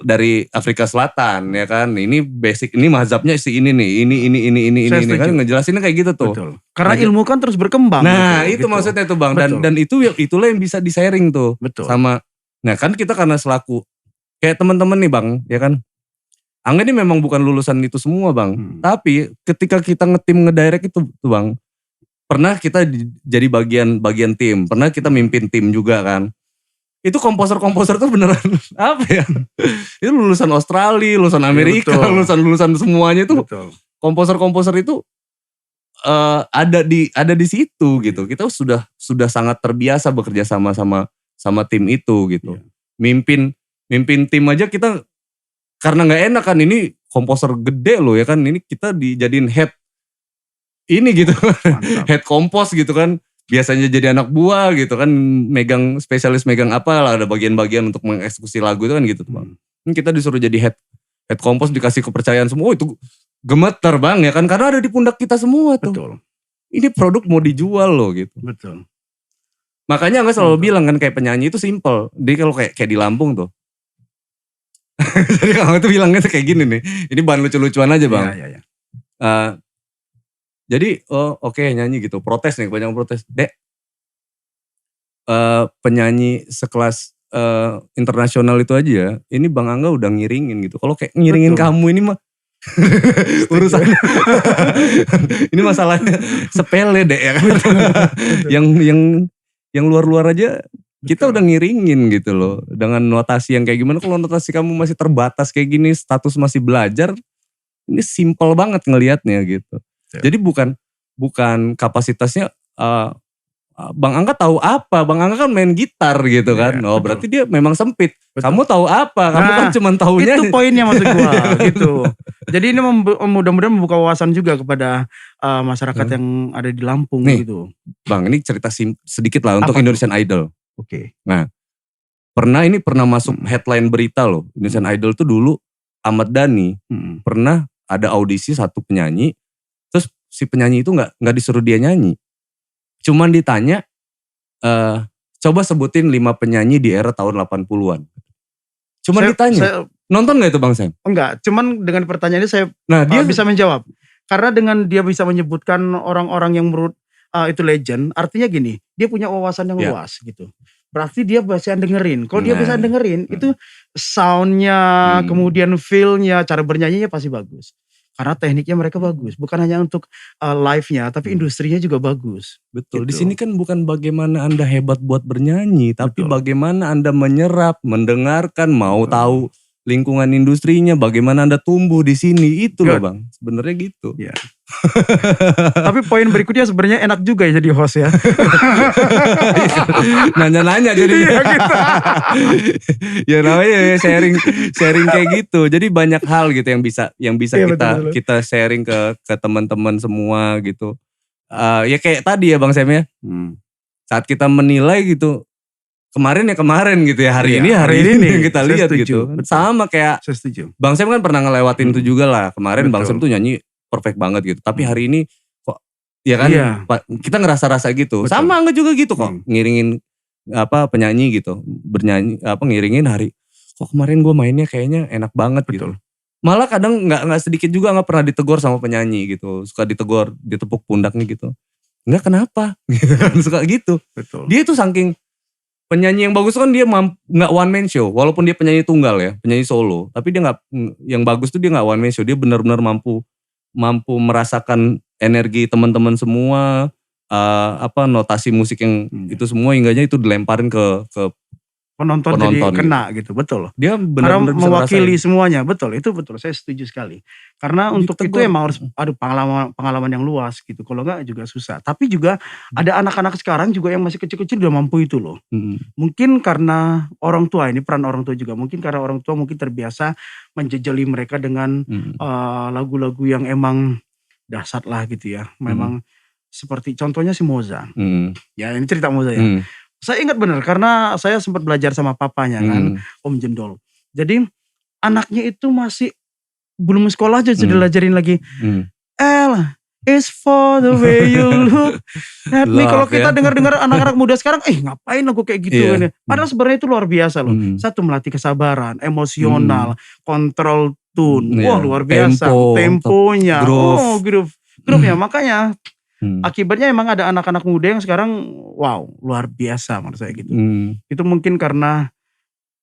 dari Afrika Selatan ya kan. Ini basic, ini mazhabnya si ini nih. Ini kan ngejelasinnya kayak gitu tuh. Betul. Karena ilmu kan terus berkembang. Nah, itu maksudnya tuh Bang. Dan itulah yang bisa di-sharing tuh. Betul. Sama nah kan kita karena selaku kayak teman-teman nih Bang, ya kan. Angga ini memang bukan lulusan itu semua Bang. Tapi ketika kita ngetim ngedirect itu tuh Bang, pernah kita jadi bagian tim, pernah kita mimpin tim juga kan. Itu komposer tuh beneran apa ya? Itu lulusan Australia, lulusan Amerika, lulusan semuanya itu. Komposer itu ada di situ gitu. Kita sudah sangat terbiasa bekerja sama tim itu gitu. Mimpin tim aja kita karena nggak enak kan, ini komposer gede loh ya kan, ini kita dijadiin head ini gitu. Head kompos gitu kan. Biasanya jadi anak buah gitu kan, spesialis megang apa lah, ada bagian-bagian untuk mengeksekusi lagu itu kan gitu tuh Bang. Kita disuruh jadi head kompos, dikasih kepercayaan semua, itu gemeter Bang ya kan, karena ada di pundak kita semua tuh. Betul. Ini produk mau dijual loh gitu. Betul. Makanya Angga selalu bilang kan kayak penyanyi itu simple. Dia kalau kayak di Lampung tuh. Jadi kalau itu bilangnya tuh kayak gini nih, ini bahan lucu-lucuan aja Bang. Iya. Jadi oke, nyanyi gitu, protes nih, banyak protes. Dek, penyanyi sekelas internasional itu aja ya, ini Bang Angga udah ngiringin gitu. Kalau kayak ngiringin kamu ini mah urusan ini masalahnya sepele deh ya kan. yang luar-luar aja kita udah ngiringin gitu loh. Dengan notasi yang kayak gimana, kalau notasi kamu masih terbatas kayak gini, status masih belajar, ini simple banget ngelihatnya gitu. Jadi bukan kapasitasnya Bang Angga tahu apa? Bang Angga kan main gitar gitu kan. Berarti dia memang sempit. Betul. Kamu tahu apa? Kamu kan cuma tahunya. Itu poinnya maksud gua gitu. Jadi ini mudah-mudahan membuka wawasan juga kepada masyarakat yang ada di Lampung nih, gitu. Bang, ini cerita sedikit lah untuk Indonesian Idol. Oke. Nah, pernah masuk headline berita loh. Indonesian Idol tuh dulu Ahmad Dhani pernah ada audisi satu penyanyi. Terus si penyanyi itu nggak disuruh dia nyanyi, cuman ditanya, coba sebutin 5 penyanyi di era tahun 80-an. Cuma ditanya. Nonton gak itu Bang Sam? Enggak, cuman dengan pertanyaan ini saya dia bisa menjawab. Karena dengan dia bisa menyebutkan orang-orang yang menurut itu legend, artinya gini, dia punya wawasan yang luas gitu. Berarti dia bisa dengerin. Kalau dia bisa dengerin, itu soundnya, kemudian feel-nya, cara bernyanyinya pasti bagus. Karena tekniknya mereka bagus, bukan hanya untuk live-nya, tapi industrinya juga bagus. Betul. Gitu. Di sini kan bukan bagaimana Anda hebat buat bernyanyi, tapi bagaimana Anda menyerap, mendengarkan, mau tahu lingkungan industrinya, bagaimana Anda tumbuh di sini, itu loh Bang. Sebenarnya gitu. Ya. Tapi poin berikutnya sebenarnya enak juga ya jadi host ya. Nanya-nanya jadi. Gitu. Ya namanya sharing kayak gitu. Jadi banyak hal gitu yang bisa kita sharing ke teman-teman semua gitu. Ya kayak tadi ya Bang Sam ya. Saat kita menilai gitu. Kemarin gitu ya, hari ini yang kita lihat gitu. Betul. Sama kayak Bang Sam kan pernah ngelewatin itu juga lah. Kemarin Bang Sam tuh nyanyi perfect banget gitu. Tapi hari ini kok ya kan kita ngerasa-rasa gitu. Betul. Sama enggak juga gitu kok. Ngiringin penyanyi gitu. Bernyanyi ngiringin hari. Kok kemarin gue mainnya kayaknya enak banget gitu. Malah kadang enggak sedikit juga enggak pernah ditegur sama penyanyi gitu. Suka ditegur, ditepuk pundaknya gitu. Enggak kenapa? Suka gitu. Betul. Dia tuh saking penyanyi yang bagus kan dia nggak one man show, walaupun dia penyanyi tunggal ya, penyanyi solo, tapi dia nggak, yang bagus tuh dia nggak one man show, dia benar-benar mampu merasakan energi teman-teman semua, notasi musik yang itu semua hingganya itu dilemparin ke penonton jadi kena gitu, betul. Dia benar-benar bisa mewakili semuanya, betul, itu betul, saya setuju sekali. Karena untuk itu emang harus ada pengalaman yang luas gitu, kalau enggak juga susah. Tapi juga ada anak-anak sekarang juga yang masih kecil-kecil udah mampu itu loh. Mungkin karena orang tua, ini peran orang tua juga, mungkin karena orang tua mungkin terbiasa menjejali mereka dengan lagu-lagu yang emang dahsyat lah gitu ya. Memang seperti contohnya si Moza. Ya ini cerita Moza ya. Saya ingat benar karena saya sempat belajar sama papanya kan, Om Jendol. Jadi anaknya itu masih belum sekolah aja sudah diajarin lagi. L is for the way you look at me. Kalau kita dengar-dengar anak-anak muda sekarang, ngapain aku kayak gitu kan. Padahal sebenarnya itu luar biasa loh. Satu, melatih kesabaran, emosional, kontrol tune. Wah luar biasa. Temponya, groove-nya. Makanya akibatnya emang ada anak-anak muda yang sekarang wow luar biasa menurut saya gitu. Itu mungkin karena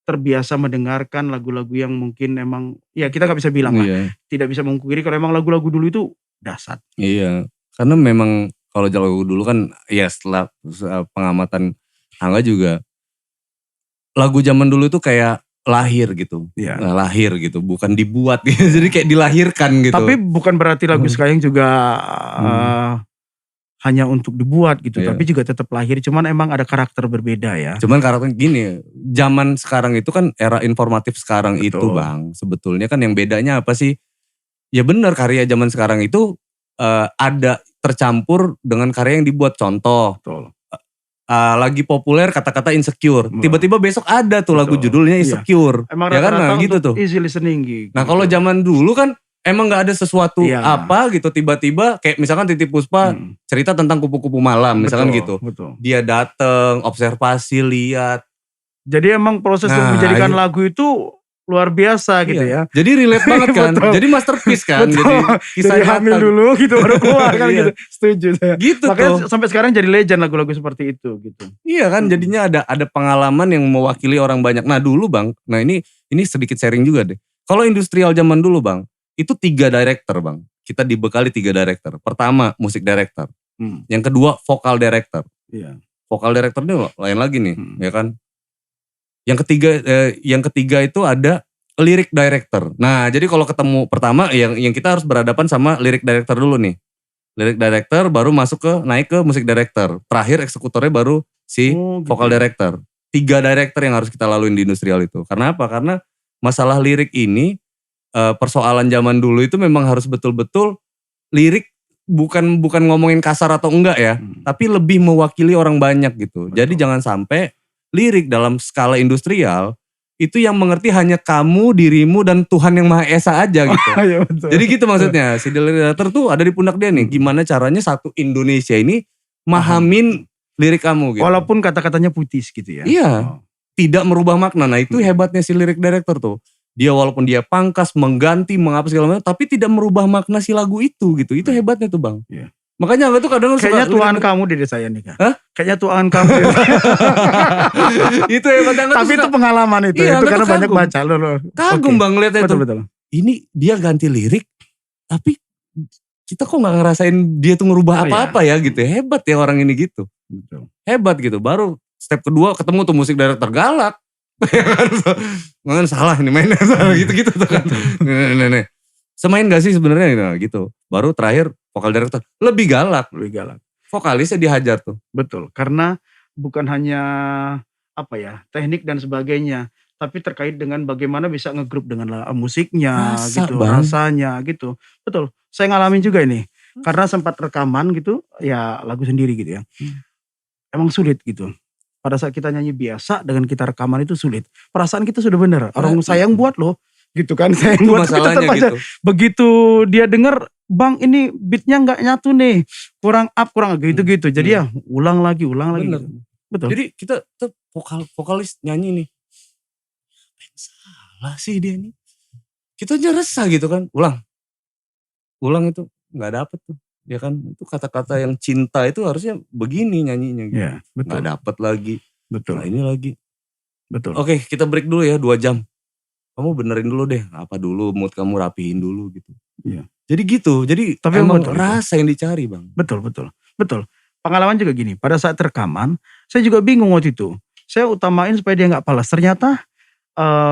terbiasa mendengarkan lagu-lagu yang mungkin emang ya kita gak bisa bilang lah. Tidak bisa mengungkiri kalau emang lagu-lagu dulu itu dahsyat. Iya, karena memang kalau lagu dulu kan ya setelah pengamatan Angga juga lagu zaman dulu itu kayak lahir gitu. Lahir gitu, bukan dibuat gitu. Jadi kayak dilahirkan gitu. Tapi bukan berarti lagu sekarang juga hanya untuk dibuat gitu, tapi juga tetap lahir, cuman emang ada karakter berbeda ya. Cuman karakter gini, zaman sekarang itu kan era informatif sekarang itu Bang, sebetulnya kan yang bedanya apa sih? Ya benar karya zaman sekarang itu ada tercampur dengan karya yang dibuat, contoh. Lagi populer kata-kata insecure, tiba-tiba besok ada tuh lagu judulnya insecure. Emang ya kan gitu tuh. Easy listening gitu. Nah kalau zaman dulu kan emang gak ada sesuatu apa gitu, tiba-tiba kayak misalkan Titiek Puspa cerita tentang kupu-kupu malam misalkan gitu. Dia dateng, observasi, lihat. Jadi emang proses untuk menjadikan lagu itu luar biasa gitu ya. Jadi relate banget kan. Jadi masterpiece kan. Jadi kisah hamil dulu gitu baru keluar kan gitu. Setuju saya. Gitu. Makanya sampai sekarang jadi legend lagu-lagu seperti itu gitu. Iya kan jadinya ada pengalaman yang mewakili orang banyak. Nah dulu Bang, nah ini sedikit sharing juga deh. Kalau industrial zaman dulu Bang, itu 3 director Bang. Kita dibekali 3 director. Pertama musik director. Yang kedua vokal director. Vokal director ini lain lagi nih, ya kan. Yang ketiga itu ada lirik director. Nah, jadi kalau ketemu pertama yang kita harus berhadapan sama lirik director dulu nih. Lirik director baru naik ke musik director. Terakhir eksekutornya baru si vokal director. 3 director yang harus kita laluin di industrial itu. Karena apa? Karena masalah lirik ini persoalan zaman dulu itu memang harus betul-betul lirik bukan ngomongin kasar atau enggak ya, tapi lebih mewakili orang banyak gitu. Betul. Jadi jangan sampai lirik dalam skala industrial itu yang mengerti hanya kamu, dirimu dan Tuhan yang Maha Esa aja gitu. Ya, jadi gitu maksudnya. Si lirik tuh ada di pundak dia nih. Gimana caranya satu Indonesia ini mahamin lirik kamu gitu. Walaupun kata-katanya puitis gitu ya. Iya. tidak merubah makna. Nah itu hebatnya si lirik director tuh. Dia walaupun dia pangkas, mengganti, mengapa segala macam, tapi tidak merubah makna si lagu itu gitu. Itu hebatnya tuh Bang. Iya. Makanya Angga tuh kadang kayaknya tuaan kamu diri saya nih Kak. Hah? Kayaknya tuaan kamu. Itu hebatnya Angga. Tapi itu pengalaman itu. Iya, itu karena banyak baca loh. Kagum Bang lihatnya tuh. Betul. Ini dia ganti lirik, tapi kita kok gak ngerasain dia tuh ngerubah apa-apa ya gitu. Hebat ya orang ini gitu. Betul. Hebat gitu. Baru step kedua ketemu tuh musik director galak. Nggak salah ini mainnya gitu-gitu tuh kan. Nih. Semain gak sih sebenarnya gitu. Baru terakhir vokal director lebih galak. Vokalisnya dihajar tuh. Betul. Karena bukan hanya teknik dan sebagainya, tapi terkait dengan bagaimana bisa ngegrup dengan musiknya gitu, rasanya gitu. Betul. Saya ngalamin juga ini. Karena sempat rekaman gitu, ya lagu sendiri gitu ya. Emang sulit gitu. Pada saat kita nyanyi biasa dengan kita rekaman itu sulit. Perasaan kita sudah benar. Orang saya yang buat loh. Gitu kan. Saya yang buat tapi tetap aja. Gitu. Begitu dia denger, Bang ini beatnya gak nyatu nih. Kurang up, kurang gitu-gitu. Jadi ya ulang lagi. Gitu. Betul. Jadi kita tuh vokalis nyanyi nih. Apa yang salah sih dia nih. Kita aja resah gitu kan. Ulang itu gak dapet tuh. Ya kan itu kata-kata yang cinta itu harusnya begini nyanyinya gitu. Ya, betul. Gak dapet lagi. Betul. Nah ini lagi. Betul. Oke kita break dulu ya 2 jam. Kamu benerin dulu deh. Apa dulu mood kamu rapihin dulu gitu. Iya. Jadi gitu. Jadi tapi emang rasa yang dicari Bang. Betul. Pengalaman juga gini. Pada saat rekaman saya juga bingung waktu itu. Saya utamain supaya dia gak palas. Ternyata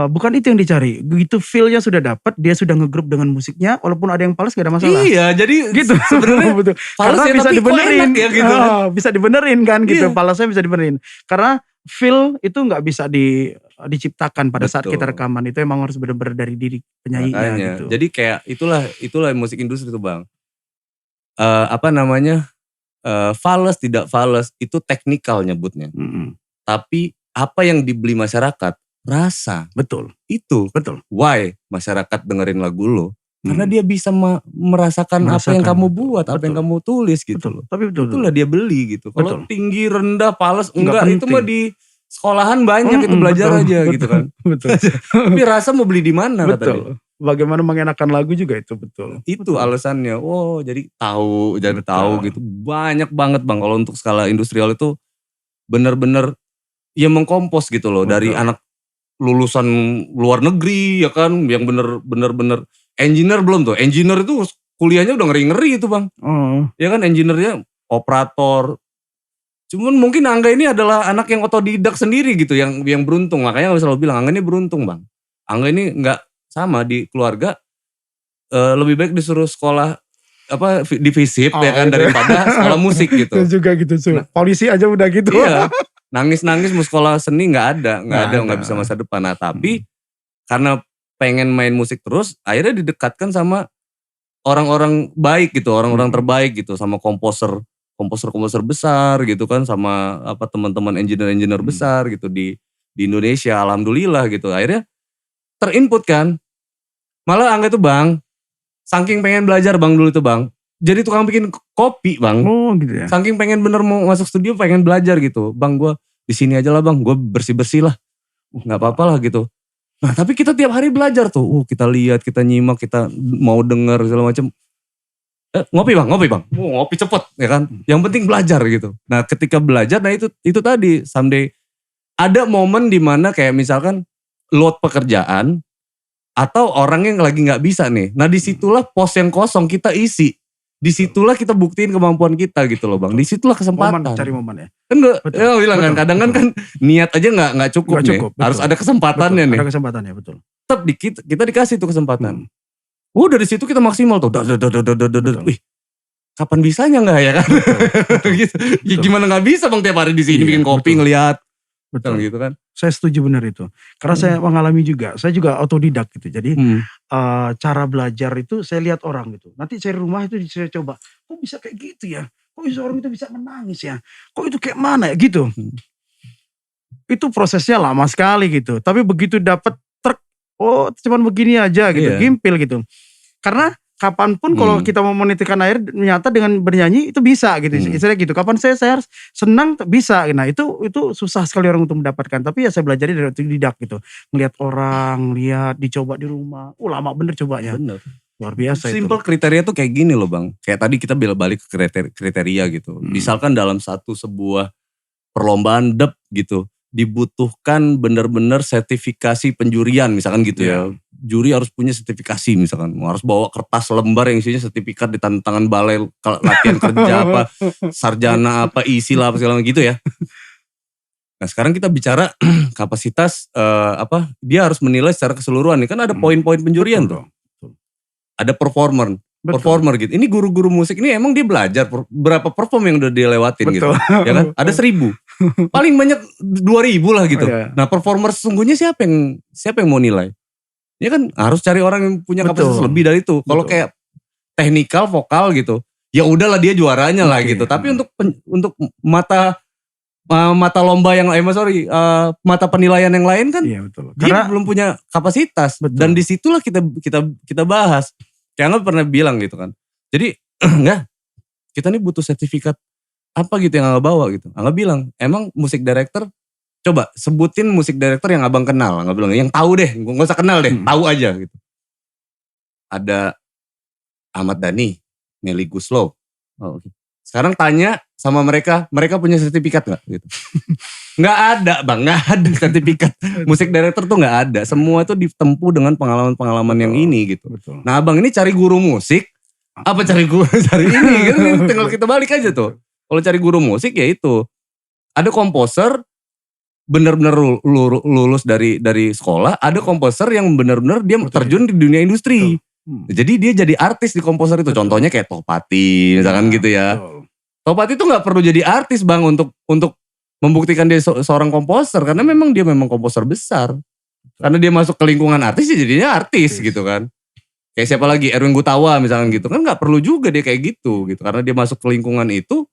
bukan itu yang dicari. Begitu feel-nya sudah dapat, dia sudah ngegrup dengan musiknya, walaupun ada yang palas gak ada masalah. Iya, jadi gitu sebenarnya betul. Karena ya, bisa dibenerin ya, gitu. Bisa dibenerin kan gitu. Palasnya bisa dibenerin. Karena feel itu nggak bisa diciptakan pada saat kita rekaman. Itu emang harus benar-benar dari diri penyanyinya gitu. Jadi kayak itulah musik industri tuh Bang. Fales tidak fales itu teknikal nyebutnya. Tapi apa yang dibeli masyarakat rasa. Betul. Itu. Betul. Why masyarakat dengerin lagu lo. Karena dia bisa merasakan apa yang kamu buat. Apa yang kamu tulis gitu. Betul. Tapi itulah dia beli gitu. Kalau tinggi, rendah, pales. Enggak itu mah di sekolahan banyak itu belajar aja gitu kan. Betul. Tapi rasa mau beli di mana kata dia. Bagaimana mengenakan lagu juga itu betul. Itu alasannya. Oh jadi tahu gitu. Banyak banget Bang. Kalau untuk skala industrial itu bener-bener ya mengkompos gitu loh. Dari anak lulusan luar negeri ya kan, yang bener-bener engineer belum tuh. Engineer itu kuliahnya udah ngeri-ngeri itu Bang. Ya kan engineernya operator. Cuman mungkin Angga ini adalah anak yang otodidak sendiri gitu, yang beruntung. Makanya aku selalu bilang Angga ini beruntung Bang. Angga ini nggak sama di keluarga lebih baik disuruh sekolah di FISIP ya kan daripada sekolah musik gitu. Itu juga gitu. Polisi aja udah gitu. Iya. Nangis-nangis mau sekolah seni nggak bisa masa depan. Nah tapi karena pengen main musik terus, akhirnya didekatkan sama orang-orang baik gitu, orang-orang terbaik gitu, sama komposer besar gitu kan, sama teman-teman engineer besar gitu di Indonesia. Alhamdulillah gitu. Akhirnya terinput kan. Malah Angga tuh Bang, saking pengen belajar Bang dulu tuh Bang. Jadi tukang bikin kopi Bang. Oh gitu ya. Saking pengen bener mau masuk studio, pengen belajar gitu. Bang gue di sini aja lah Bang, gue bersih-bersih lah. Gak apa-apa lah gitu. Nah tapi kita tiap hari belajar tuh. Kita lihat, kita nyimak, kita mau denger segala macam. Ngopi Bang. Ngopi cepet ya kan. Yang penting belajar gitu. Nah ketika belajar, nah itu tadi someday ada momen dimana kayak misalkan load pekerjaan atau orang yang lagi gak bisa nih. Nah disitulah pos yang kosong kita isi. Disitulah kita buktiin kemampuan kita gitu loh Bang. Disitulah kesempatan. Cari momen ya. Kan bilang kan kadang kan niat aja gak cukup nih. Betul. Harus ada kesempatannya nih. Ada kesempatannya betul. Tetap kita dikasih tuh kesempatan. Dari situ kita maksimal tuh. Wih, kapan bisanya gak ya kan? Gitu. Gimana gak bisa Bang tiap hari di sini bikin kopi ngelihat. Betul gitu kan. Saya setuju benar itu. Karena saya mengalami juga. Saya juga otodidak gitu. Jadi cara belajar itu saya lihat orang gitu. Nanti saya di rumah itu saya coba. Kok bisa kayak gitu ya? Kok bisa orang itu bisa menangis ya? Kok itu kayak mana ya? Gitu. Itu prosesnya lama sekali gitu. Tapi begitu dapat truk, cuman begini aja gitu. Gimpil gitu. Karena kapanpun kalau kita mau menitikan air ternyata dengan bernyanyi itu bisa gitu. Istilahnya gitu. Kapan saya harus senang bisa. Nah itu susah sekali orang untuk mendapatkan. Tapi ya saya belajar dari otodidak gitu. Ngelihat orang, lihat, dicoba di rumah. Lama bener cobanya. Bener. Luar biasa itu. Simple kriteria tuh kayak gini loh Bang. Kayak tadi kita balik ke kriteria gitu. Misalkan dalam sebuah perlombaan dep gitu, dibutuhkan benar-benar sertifikasi penjurian misalkan gitu ya. Juri harus punya sertifikasi misalkan, harus bawa kertas lembar yang isinya sertifikat di tangan balai latihan kerja apa, sarjana apa, isi lah apa segala gitu ya. Nah sekarang kita bicara kapasitas dia harus menilai secara keseluruhan nih kan ada poin-poin penjurian tuh. Ada performer gitu. Ini guru-guru musik ini emang dia belajar berapa perform yang udah dia lewatin gitu. Ya kan? Ada 1.000. Paling banyak 2.000 lah gitu. Nah, performer sesungguhnya siapa yang mau nilai? Ya kan harus cari orang yang punya kapasitas lebih dari itu. Kalau kayak teknikal, vokal gitu. Ya udahlah dia juaranya lah gitu. Tapi untuk mata lomba yang mata penilaian yang lain kan dia belum punya kapasitas. Dan disitulah kita bahas. Kayak Angga pernah bilang gitu kan. Jadi enggak, kita nih butuh sertifikat apa gitu yang Angga bawa gitu. Angga bilang, emang musik director, coba sebutin musik director yang abang kenal. Angga bilang, yang tahu deh, gak usah kenal deh, tahu aja gitu. Ada Ahmad Dhani, Melly Goeslaw. Sekarang tanya sama mereka punya sertifikat gak gitu. Nggak ada Bang, nggak ada sertifikat musik director tuh nggak ada. Semua itu ditempuh dengan pengalaman-pengalaman yang ini gitu. Nah abang ini cari guru musik, apa cari ini gitu, tinggal kita balik aja tuh. Kalau cari guru musik ya itu, ada komposer benar-benar lulus dari sekolah, ada komposer yang benar-benar dia terjun di dunia industri. Jadi dia jadi artis di komposer itu. Contohnya kayak Tohpati misalkan gitu ya. Tohpati tuh nggak perlu jadi artis Bang untuk membuktikan dia seorang komposer karena memang dia komposer besar. Karena dia masuk ke lingkungan artis ya jadinya artis gitu kan. Kayak siapa lagi Erwin Gutawa misalkan gitu kan nggak perlu juga dia kayak gitu karena dia masuk ke lingkungan itu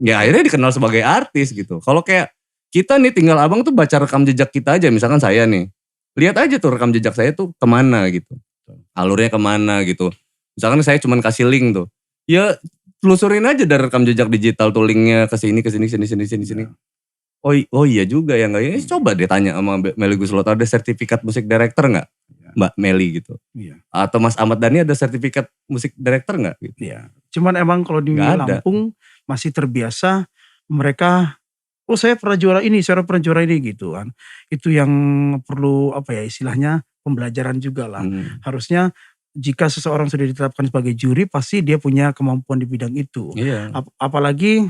ya akhirnya dikenal sebagai artis gitu. Kalau kayak kita nih tinggal abang tuh baca rekam jejak kita aja misalkan saya nih. Lihat aja tuh rekam jejak saya tuh kemana gitu. Alurnya kemana gitu. Misalkan saya cuman kasih link tuh. Ya telusurin aja dari rekam jejak digital tuh linknya ke sini. Oh iya juga ya enggak. Ya, coba deh tanya sama Melly Goeslaw ada sertifikat musik director enggak? Mbak Melly gitu. Atau Mas Ahmad Dhani ada sertifikat musik director enggak gitu. Iya. Cuman emang kalau di Lampung masih terbiasa mereka saya pernah juara ini gitu kan. Itu yang perlu istilahnya pembelajaran juga lah. Harusnya jika seseorang sudah ditetapkan sebagai juri pasti dia punya kemampuan di bidang itu. Apalagi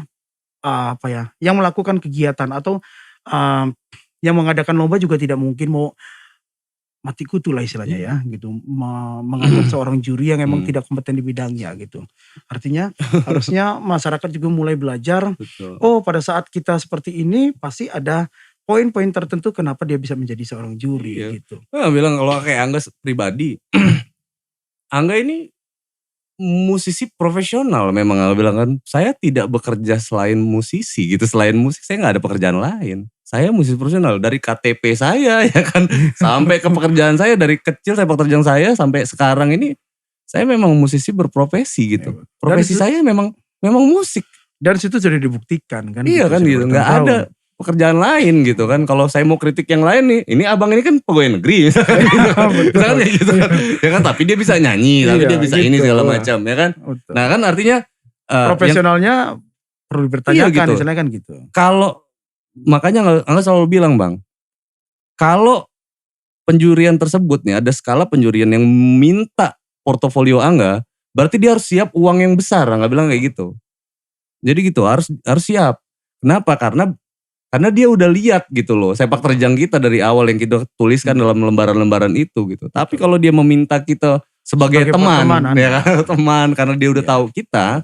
yang melakukan kegiatan atau yang mengadakan lomba juga tidak mungkin mau mati kutu lah istilahnya ya gitu. Mengajak seorang juri yang emang tidak kompeten di bidangnya gitu. Artinya harusnya masyarakat juga mulai belajar. Pada saat kita seperti ini pasti ada poin-poin tertentu kenapa dia bisa menjadi seorang juri gitu. Bilang kalau kayak Angga pribadi, Angga ini musisi profesional memang Angga bilang kan. Saya tidak bekerja selain musisi gitu. Selain musik saya gak ada pekerjaan lain. Saya musisi profesional dari KTP saya ya kan. Sampai ke pekerjaan saya dari kecil saya pekerjaan saya sampai sekarang ini. Saya memang musisi berprofesi gitu. Profesi saya memang musik. Dan situ sudah dibuktikan kan. Iya kan gitu. Gak ada pekerjaan lain gitu kan. Kalau saya mau kritik yang lain nih, ini abang ini kan pegawai negeri misalkan gitu kan. Ya kan tapi dia bisa nyanyi, tapi dia bisa ini segala macam ya kan. Nah kan artinya profesionalnya perlu dipertanyakan misalnya kan gitu. Kalau makanya Angga selalu bilang Bang, kalau penjurian tersebut nih ada skala penjurian yang minta portofolio Angga, berarti dia harus siap uang yang besar. Angga bilang kayak gitu. Jadi gitu harus siap. Kenapa? Karena dia udah lihat gitu loh sepak terjang kita dari awal yang kita tuliskan dalam lembaran-lembaran itu gitu. Tapi kalau dia meminta kita sebagai teman ya kan, teman karena dia udah tahu kita,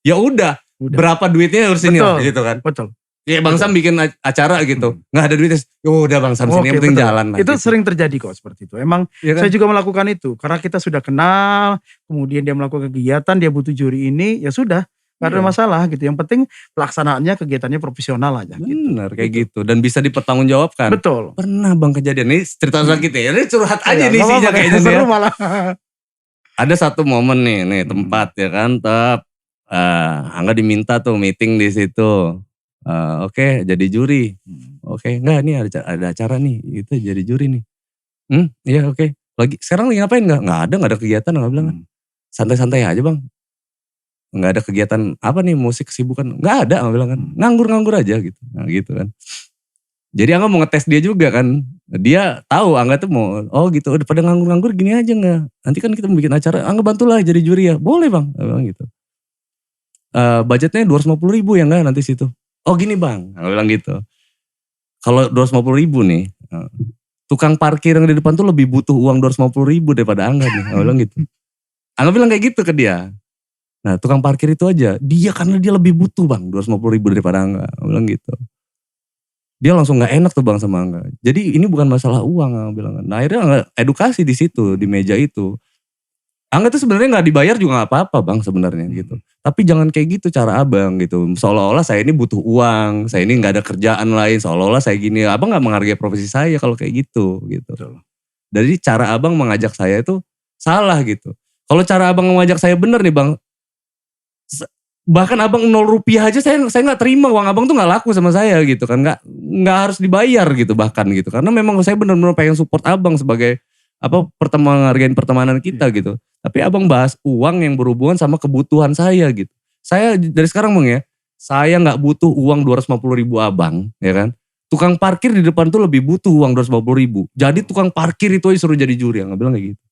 ya udah berapa duitnya harus ini lah gitu kan. Betul. Ya Bang Sam bikin acara gitu, nggak ada duitnya, udah Bang Sam sini yang penting jalan. Itu gitu. sering terjadi kok seperti itu. Emang ya kan? Saya juga melakukan itu karena kita sudah kenal, kemudian dia melakukan kegiatan, dia butuh juri ini, ya sudah. Gak ada masalah gitu. Yang penting pelaksanaannya kegiatannya profesional aja. Benar kayak gitu. Dan bisa dipertanggungjawabkan. Betul. Pernah Bang kejadian. Ini cerita kita ya. Ini curhat aja nih isinya kayaknya. Seru malah. ada satu momen nih tempat ya kan, Angga diminta tuh meeting di situ. Oke, jadi juri. Oke, enggak nih ada acara nih, itu jadi juri nih. Iya oke. Sekarang lagi ngapain enggak? Enggak ada kegiatan, enggak bilang kan. Santai-santai aja bang. Enggak ada kegiatan apa nih musik kesibukan. Enggak ada, enggak bilang kan. Nganggur aja gitu. Nah gitu kan. Jadi Angga mau ngetes dia juga kan. Dia tahu Angga tuh mau, oh gitu, udah pada nganggur gini aja enggak. Nanti kan kita mau bikin acara, Angga bantulah jadi juri ya. Boleh bang, bilang gitu. Budgetnya 250.000 ya enggak nanti situ. Oh gini bang, Angga bilang gitu. Kalau 250.000 nih, tukang parkir yang di depan tuh lebih butuh uang 250.000 daripada Angga nih. Angga bilang gitu. Angga bilang kayak gitu ke dia. Nah tukang parkir itu aja, karena dia lebih butuh bang 250.000 daripada Angga. Angga bilang gitu. Dia langsung gak enak tuh bang sama Angga. Jadi ini bukan masalah uang, Angga bilang. Nah akhirnya Angga edukasi di situ, di meja itu. Angga tuh sebenarnya gak dibayar juga gak apa-apa bang sebenarnya gitu. Tapi jangan kayak gitu cara abang gitu. Seolah-olah saya ini butuh uang, saya ini gak ada kerjaan lain. Seolah-olah saya gini, abang gak menghargai profesi saya kalau kayak gitu. Jadi cara abang mengajak saya itu salah gitu. Kalau cara abang mengajak saya benar nih bang, bahkan abang 0 rupiah aja saya nggak terima, uang abang tuh nggak laku sama saya gitu kan, nggak harus dibayar gitu bahkan gitu, karena memang saya benar-benar pengen support abang sebagai menghargain pertemanan kita gitu. Tapi abang bahas uang yang berhubungan sama kebutuhan saya gitu. Saya dari sekarang bang ya, saya nggak butuh uang 250.000 abang ya kan. Tukang parkir di depan tuh lebih butuh uang 250.000. Jadi tukang parkir itu aja suruh jadi juri, nggak bilang kayak gitu.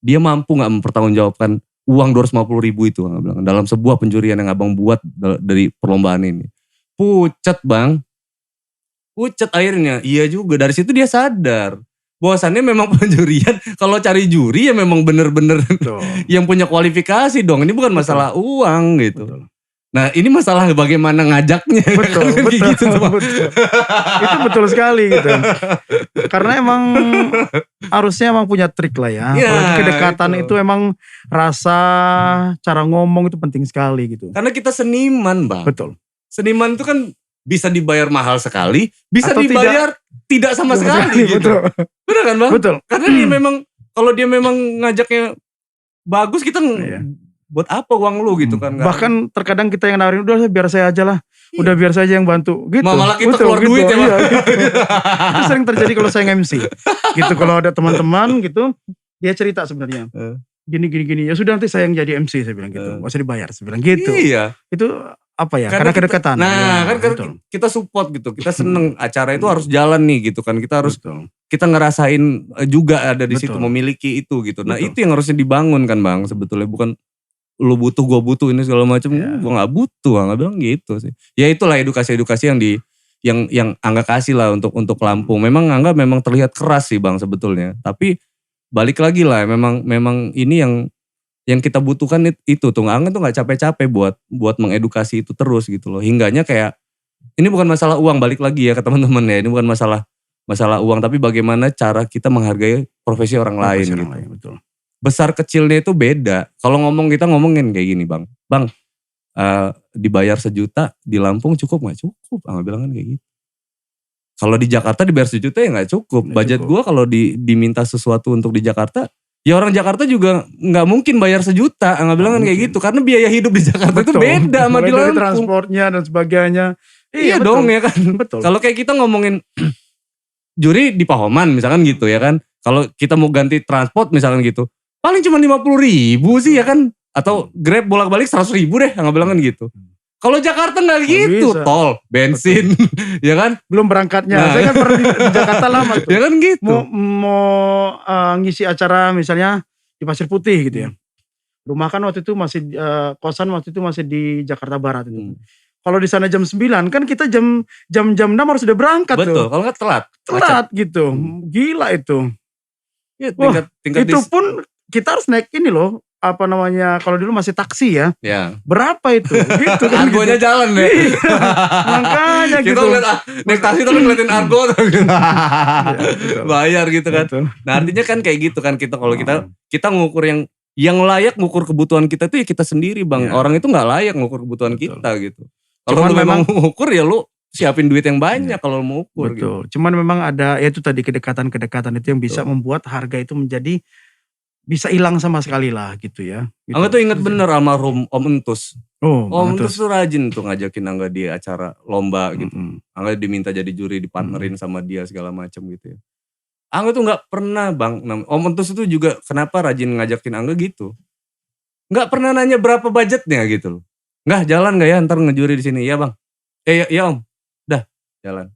Dia mampu nggak mempertanggungjawabkan uang 250.000 itu, nggak bilang, dalam sebuah penjurian yang abang buat dari perlombaan ini. Pucat bang. Pucat akhirnya. Iya juga, dari situ dia sadar. Bahwasannya memang penjurian, kalau cari juri ya memang bener-bener yang punya kualifikasi dong. Ini bukan masalah uang gitu. Betul. Nah ini masalah bagaimana ngajaknya. Betul, kan? betul, Gitu, betul. Itu betul sekali gitu. Karena emang harusnya emang punya trik lah ya. Apalagi kedekatan itu emang rasa, cara ngomong itu penting sekali gitu. Karena kita seniman bang. Betul. Seniman itu kan bisa dibayar mahal sekali, bisa atau dibayar tidak sama sekali gitu. Benar kan bang? Betul. Karena dia memang, kalau dia memang ngajaknya bagus, kita buat apa uang lu gitu kan. Bahkan terkadang kita yang nawarin, udah biar saya aja lah. Udah biar saya aja yang bantu gitu. Malah kita keluar duit ya bang. Iya, gitu. Itu sering terjadi kalau saya nge-MC. Gitu, kalau ada teman-teman gitu, dia cerita sebenarnya. Gini. Ya sudah nanti saya yang jadi MC, saya bilang gitu. Gak usah dibayar, saya bilang gitu. Iya. Itu apa ya, karena kedekatan. Karena kita support gitu. Kita seneng acara itu harus jalan nih gitu kan. Kita harus, kita ngerasain juga ada di situ, memiliki itu gitu. Nah itu yang harusnya dibangun kan bang sebetulnya. Bukan lu butuh, gue butuh ini segala macam. Gue gak butuh, Angga bilang gitu sih. Ya itulah edukasi-edukasi yang Angga kasih lah untuk Lampung. Memang Angga memang terlihat keras sih bang sebetulnya. Tapi balik lagi lah, memang ini yang kita butuhkan itu tuh. Angga tuh gak capek-capek buat mengedukasi itu terus gitu loh. Hingganya kayak, ini bukan masalah uang, balik lagi ya ke teman-teman ya. Ini bukan masalah uang, tapi bagaimana cara kita menghargai profesi orang lain gitu. Betul. Besar kecilnya itu beda. Kalau kita ngomongin kayak gini bang. Bang, dibayar 1 juta di Lampung cukup gak? Cukup, Angga bilang kan kayak gitu. Kalau di Jakarta dibayar 1 juta ya gak cukup. Budget gue kalau diminta sesuatu untuk di Jakarta, ya orang Jakarta juga gak mungkin bayar 1 juta. Angga bilang kan kayak gitu. Karena biaya hidup di Jakarta itu beda sama di Lampung. Transportnya dan sebagainya. Iya dong ya kan. Betul. Kalau kayak kita ngomongin juri di Pahoman misalkan gitu ya kan. Kalau kita mau ganti transport misalkan gitu, paling cuma 50.000 sih ya kan. Atau Grab bolak-balik 100.000 deh, nggak bilang kan gitu. Kalau Jakarta nggak gitu, bisa. Tol, bensin, ya kan. Belum berangkatnya, saya kan pernah di Jakarta lama tuh. Ya kan gitu. Mau ngisi acara misalnya di Pasir Putih gitu ya. Rumah kan waktu itu masih, kosan waktu itu masih di Jakarta Barat itu. Kalau di sana jam 9 kan kita jam 6 harus udah berangkat. Betul, kalau nggak telat gitu. Gila itu. Ya, tingkat itu pun kita harus naik ini loh, apa namanya, kalau dulu masih taksi ya. Berapa itu? Gitu kan. Argonya gitu. Jalan deh. Makanya kita gitu. Naik taksi tapi ngeliatin argo. Bayar gitu kan. Betul. Nah artinya kan kayak gitu kan, kalau kita ngukur yang layak ngukur kebutuhan kita tuh ya kita sendiri bang. Orang itu gak layak ngukur kebutuhan kita gitu. Kalau lu memang ngukur ya lu siapin duit yang banyak kalau mau ukur. Betul. Gitu. Cuman memang ada, ya itu tadi kedekatan-kedekatan itu yang bisa membuat harga itu menjadi bisa hilang sama sekali lah gitu ya. Gitu. Angga tuh inget bener almarhum Om Entus. Oh, Om Entus tuh rajin tuh ngajakin Angga di acara lomba gitu. Angga diminta jadi juri, dipartnerin sama dia segala macam gitu ya. Angga tuh gak pernah Bang, Om Entus itu juga kenapa rajin ngajakin Angga gitu. Gak pernah nanya berapa budgetnya gitu loh. Nggak, jalan gak ya ntar ngejuri di sini? Iya Bang. Ya Om. Dah, jalan.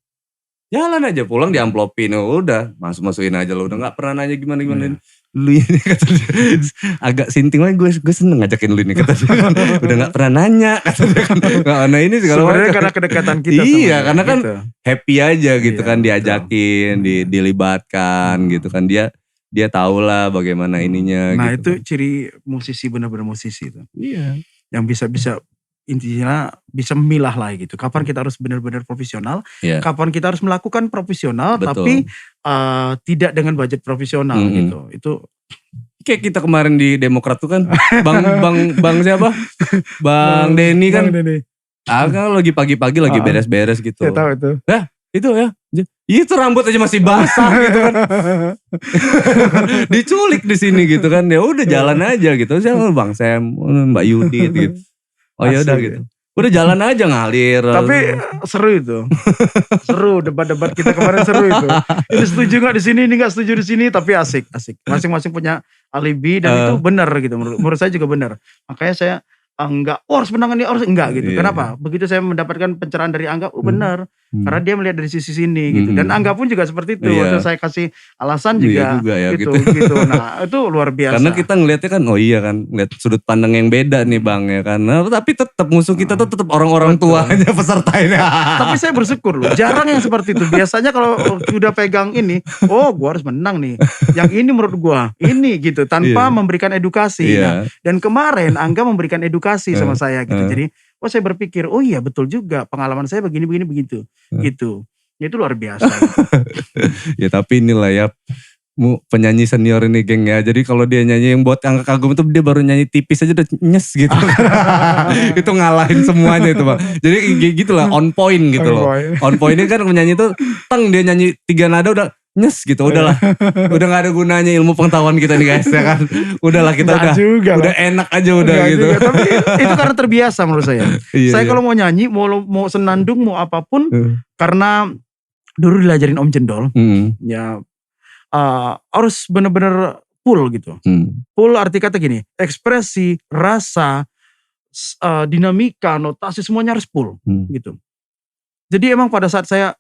Jalan aja, pulang diamplopin, udah masukin aja lo, udah nggak pernah nanya gimana lu ini kata dia, agak sinting lagi gue seneng ngajakin lu ini kata dia, udah nggak pernah nanya kata dia kan, nah ini segala sebenarnya karena kedekatan kita, iya karena kan gitu. Happy aja gitu iya, kan diajakin, dilibatkan gitu kan dia tahu lah bagaimana ininya. Nah gitu itu ciri musisi benar-benar musisi itu, iya, yang bisa intinya bisa memilah lah gitu. Kapan kita harus benar-benar profesional, kapan kita harus melakukan profesional, tapi tidak dengan budget profesional gitu. Itu kayak kita kemarin di Demokrat tuh kan, bang siapa? Bang Denny kan. Kan lagi pagi-pagi lagi beres-beres gitu. Saya tahu itu. Itu ya. Itu rambut aja masih basah gitu kan. Diculik di sini gitu kan. Ya udah jalan aja gitu. Saya Bang Sam, Mbak Yudit gitu. Oh ya udah gitu. Udah jalan aja ngalir. Tapi seru itu. Seru debat-debat kita kemarin seru itu. Ini setuju gak di sini, ini gak setuju di sini, tapi asik. Masing-masing punya alibi dan itu benar gitu. Menurut saya juga benar. Makanya saya enggak, harus menangan dia, harus enggak gitu. Kenapa? Begitu saya mendapatkan pencerahan dari Angga, benar. Karena dia melihat dari sisi sini gitu. Dan Angga pun juga seperti itu. Waktu saya kasih alasan juga ya, gitu. Nah itu luar biasa. Karena kita ngelihatnya kan, oh iya kan, ngeliat sudut pandang yang beda nih Bang ya kan. Nah, tapi tetap musuh kita tuh tetap orang-orang tuanya peserta ini. Tapi saya bersyukur loh, jarang yang seperti itu. Biasanya kalau sudah pegang ini, oh gua harus menang nih. Yang ini menurut gua, ini gitu. Tanpa memberikan edukasi. Nah, dan kemarin Angga memberikan edukasi sama saya gitu. Jadi saya berpikir, oh iya betul juga, pengalaman saya begini begitu gitu. Itu luar biasa gitu. Ya tapi inilah ya penyanyi senior ini geng ya. Jadi kalau dia nyanyi yang buat Angga kagum itu dia baru nyanyi tipis aja udah nyes gitu. Itu ngalahin semuanya itu Bang. Jadi gitulah on point gitu loh. On point ini kan penyanyi itu dia nyanyi 3 nada udah nyes gitu, udahlah. Udah gak ada gunanya ilmu pengetahuan kita nih guys ya kan. Udahlah kita udah enak aja udah gitu. Tapi itu karena terbiasa menurut saya. Saya kalau mau nyanyi, mau senandung, mau apapun, karena dulu diajarin Om Jendol, ya harus benar-benar full gitu. Full arti kata gini, ekspresi, rasa, dinamika, notasi semuanya harus full gitu. Jadi emang pada saat saya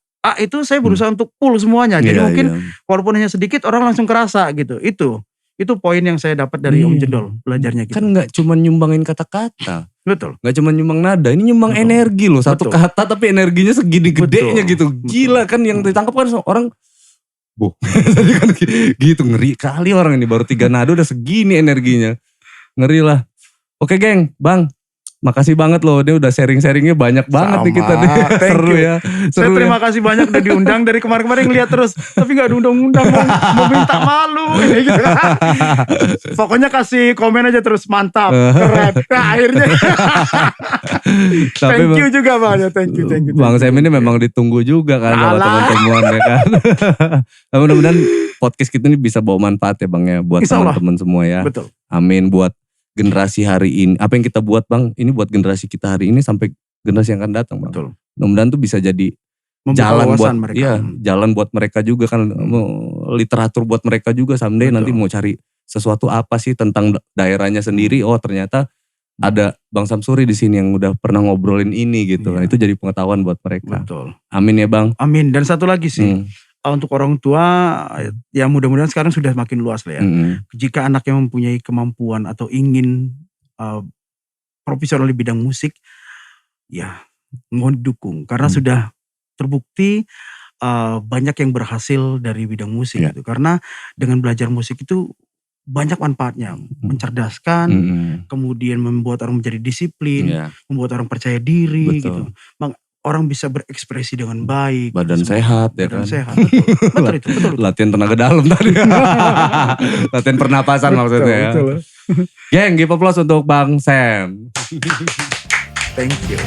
itu saya berusaha untuk full semuanya. Jadi mungkin walaupun hanya sedikit orang langsung kerasa gitu. Itu poin yang saya dapat dari Om Jendol belajarnya gitu. Kan gak cuma nyumbangin kata-kata. Betul. Gak cuma nyumbang nada, ini nyumbang energi loh. Satu kata tapi energinya segini gedenya gitu. Gila kan yang ditangkap kan orang kan gitu, ngeri kali orang ini baru 3 nada udah segini energinya. Ngeri lah. Oke geng, Bang. Makasih banget loh, dia udah sharing-sharingnya banyak banget nih kita deh. Seru ya. Saya terima kasih banyak udah diundang dari kemarin-kemarin ngeliat terus. Tapi gak diundang-undang, mau minta malu. Gitu. Pokoknya kasih komen aja terus, mantap, keren. Nah akhirnya. Thank you juga Bang, thank you. Bang Sam ini memang ditunggu juga kan sama teman-teman ya kan. Mudah-mudahan podcast kita ini bisa bawa manfaat ya Bang ya buat teman-teman semua ya. Betul. Amin buat generasi hari ini, apa yang kita buat Bang, ini buat generasi kita hari ini sampai generasi yang akan datang Bang. Betul. Mudah-mudahan tuh bisa jadi jalan buat mereka. Jalan buat mereka juga kan, literatur buat mereka juga someday. Betul. Nanti mau cari sesuatu apa sih tentang daerahnya sendiri, oh ternyata ada Bang Samsuri di sini yang udah pernah ngobrolin ini gitu. Itu jadi pengetahuan buat mereka. Betul. Amin ya Bang. Amin. Dan satu lagi sih. Untuk orang tua ya mudah-mudahan sekarang sudah makin luas lah ya. Jika anaknya mempunyai kemampuan atau ingin profesional di bidang musik, ya mohon dukung karena sudah terbukti banyak yang berhasil dari bidang musik gitu. Karena dengan belajar musik itu banyak manfaatnya, mencerdaskan, kemudian membuat orang menjadi disiplin, membuat orang percaya diri. Betul. Gitu. Orang bisa berekspresi dengan baik. Badan sehat ya kan. Sehat, betul. Latihan tenaga dalam tadi. Latihan pernapasan maksudnya ya. Betul. Geng, give applause untuk Bang Sam. Thank you.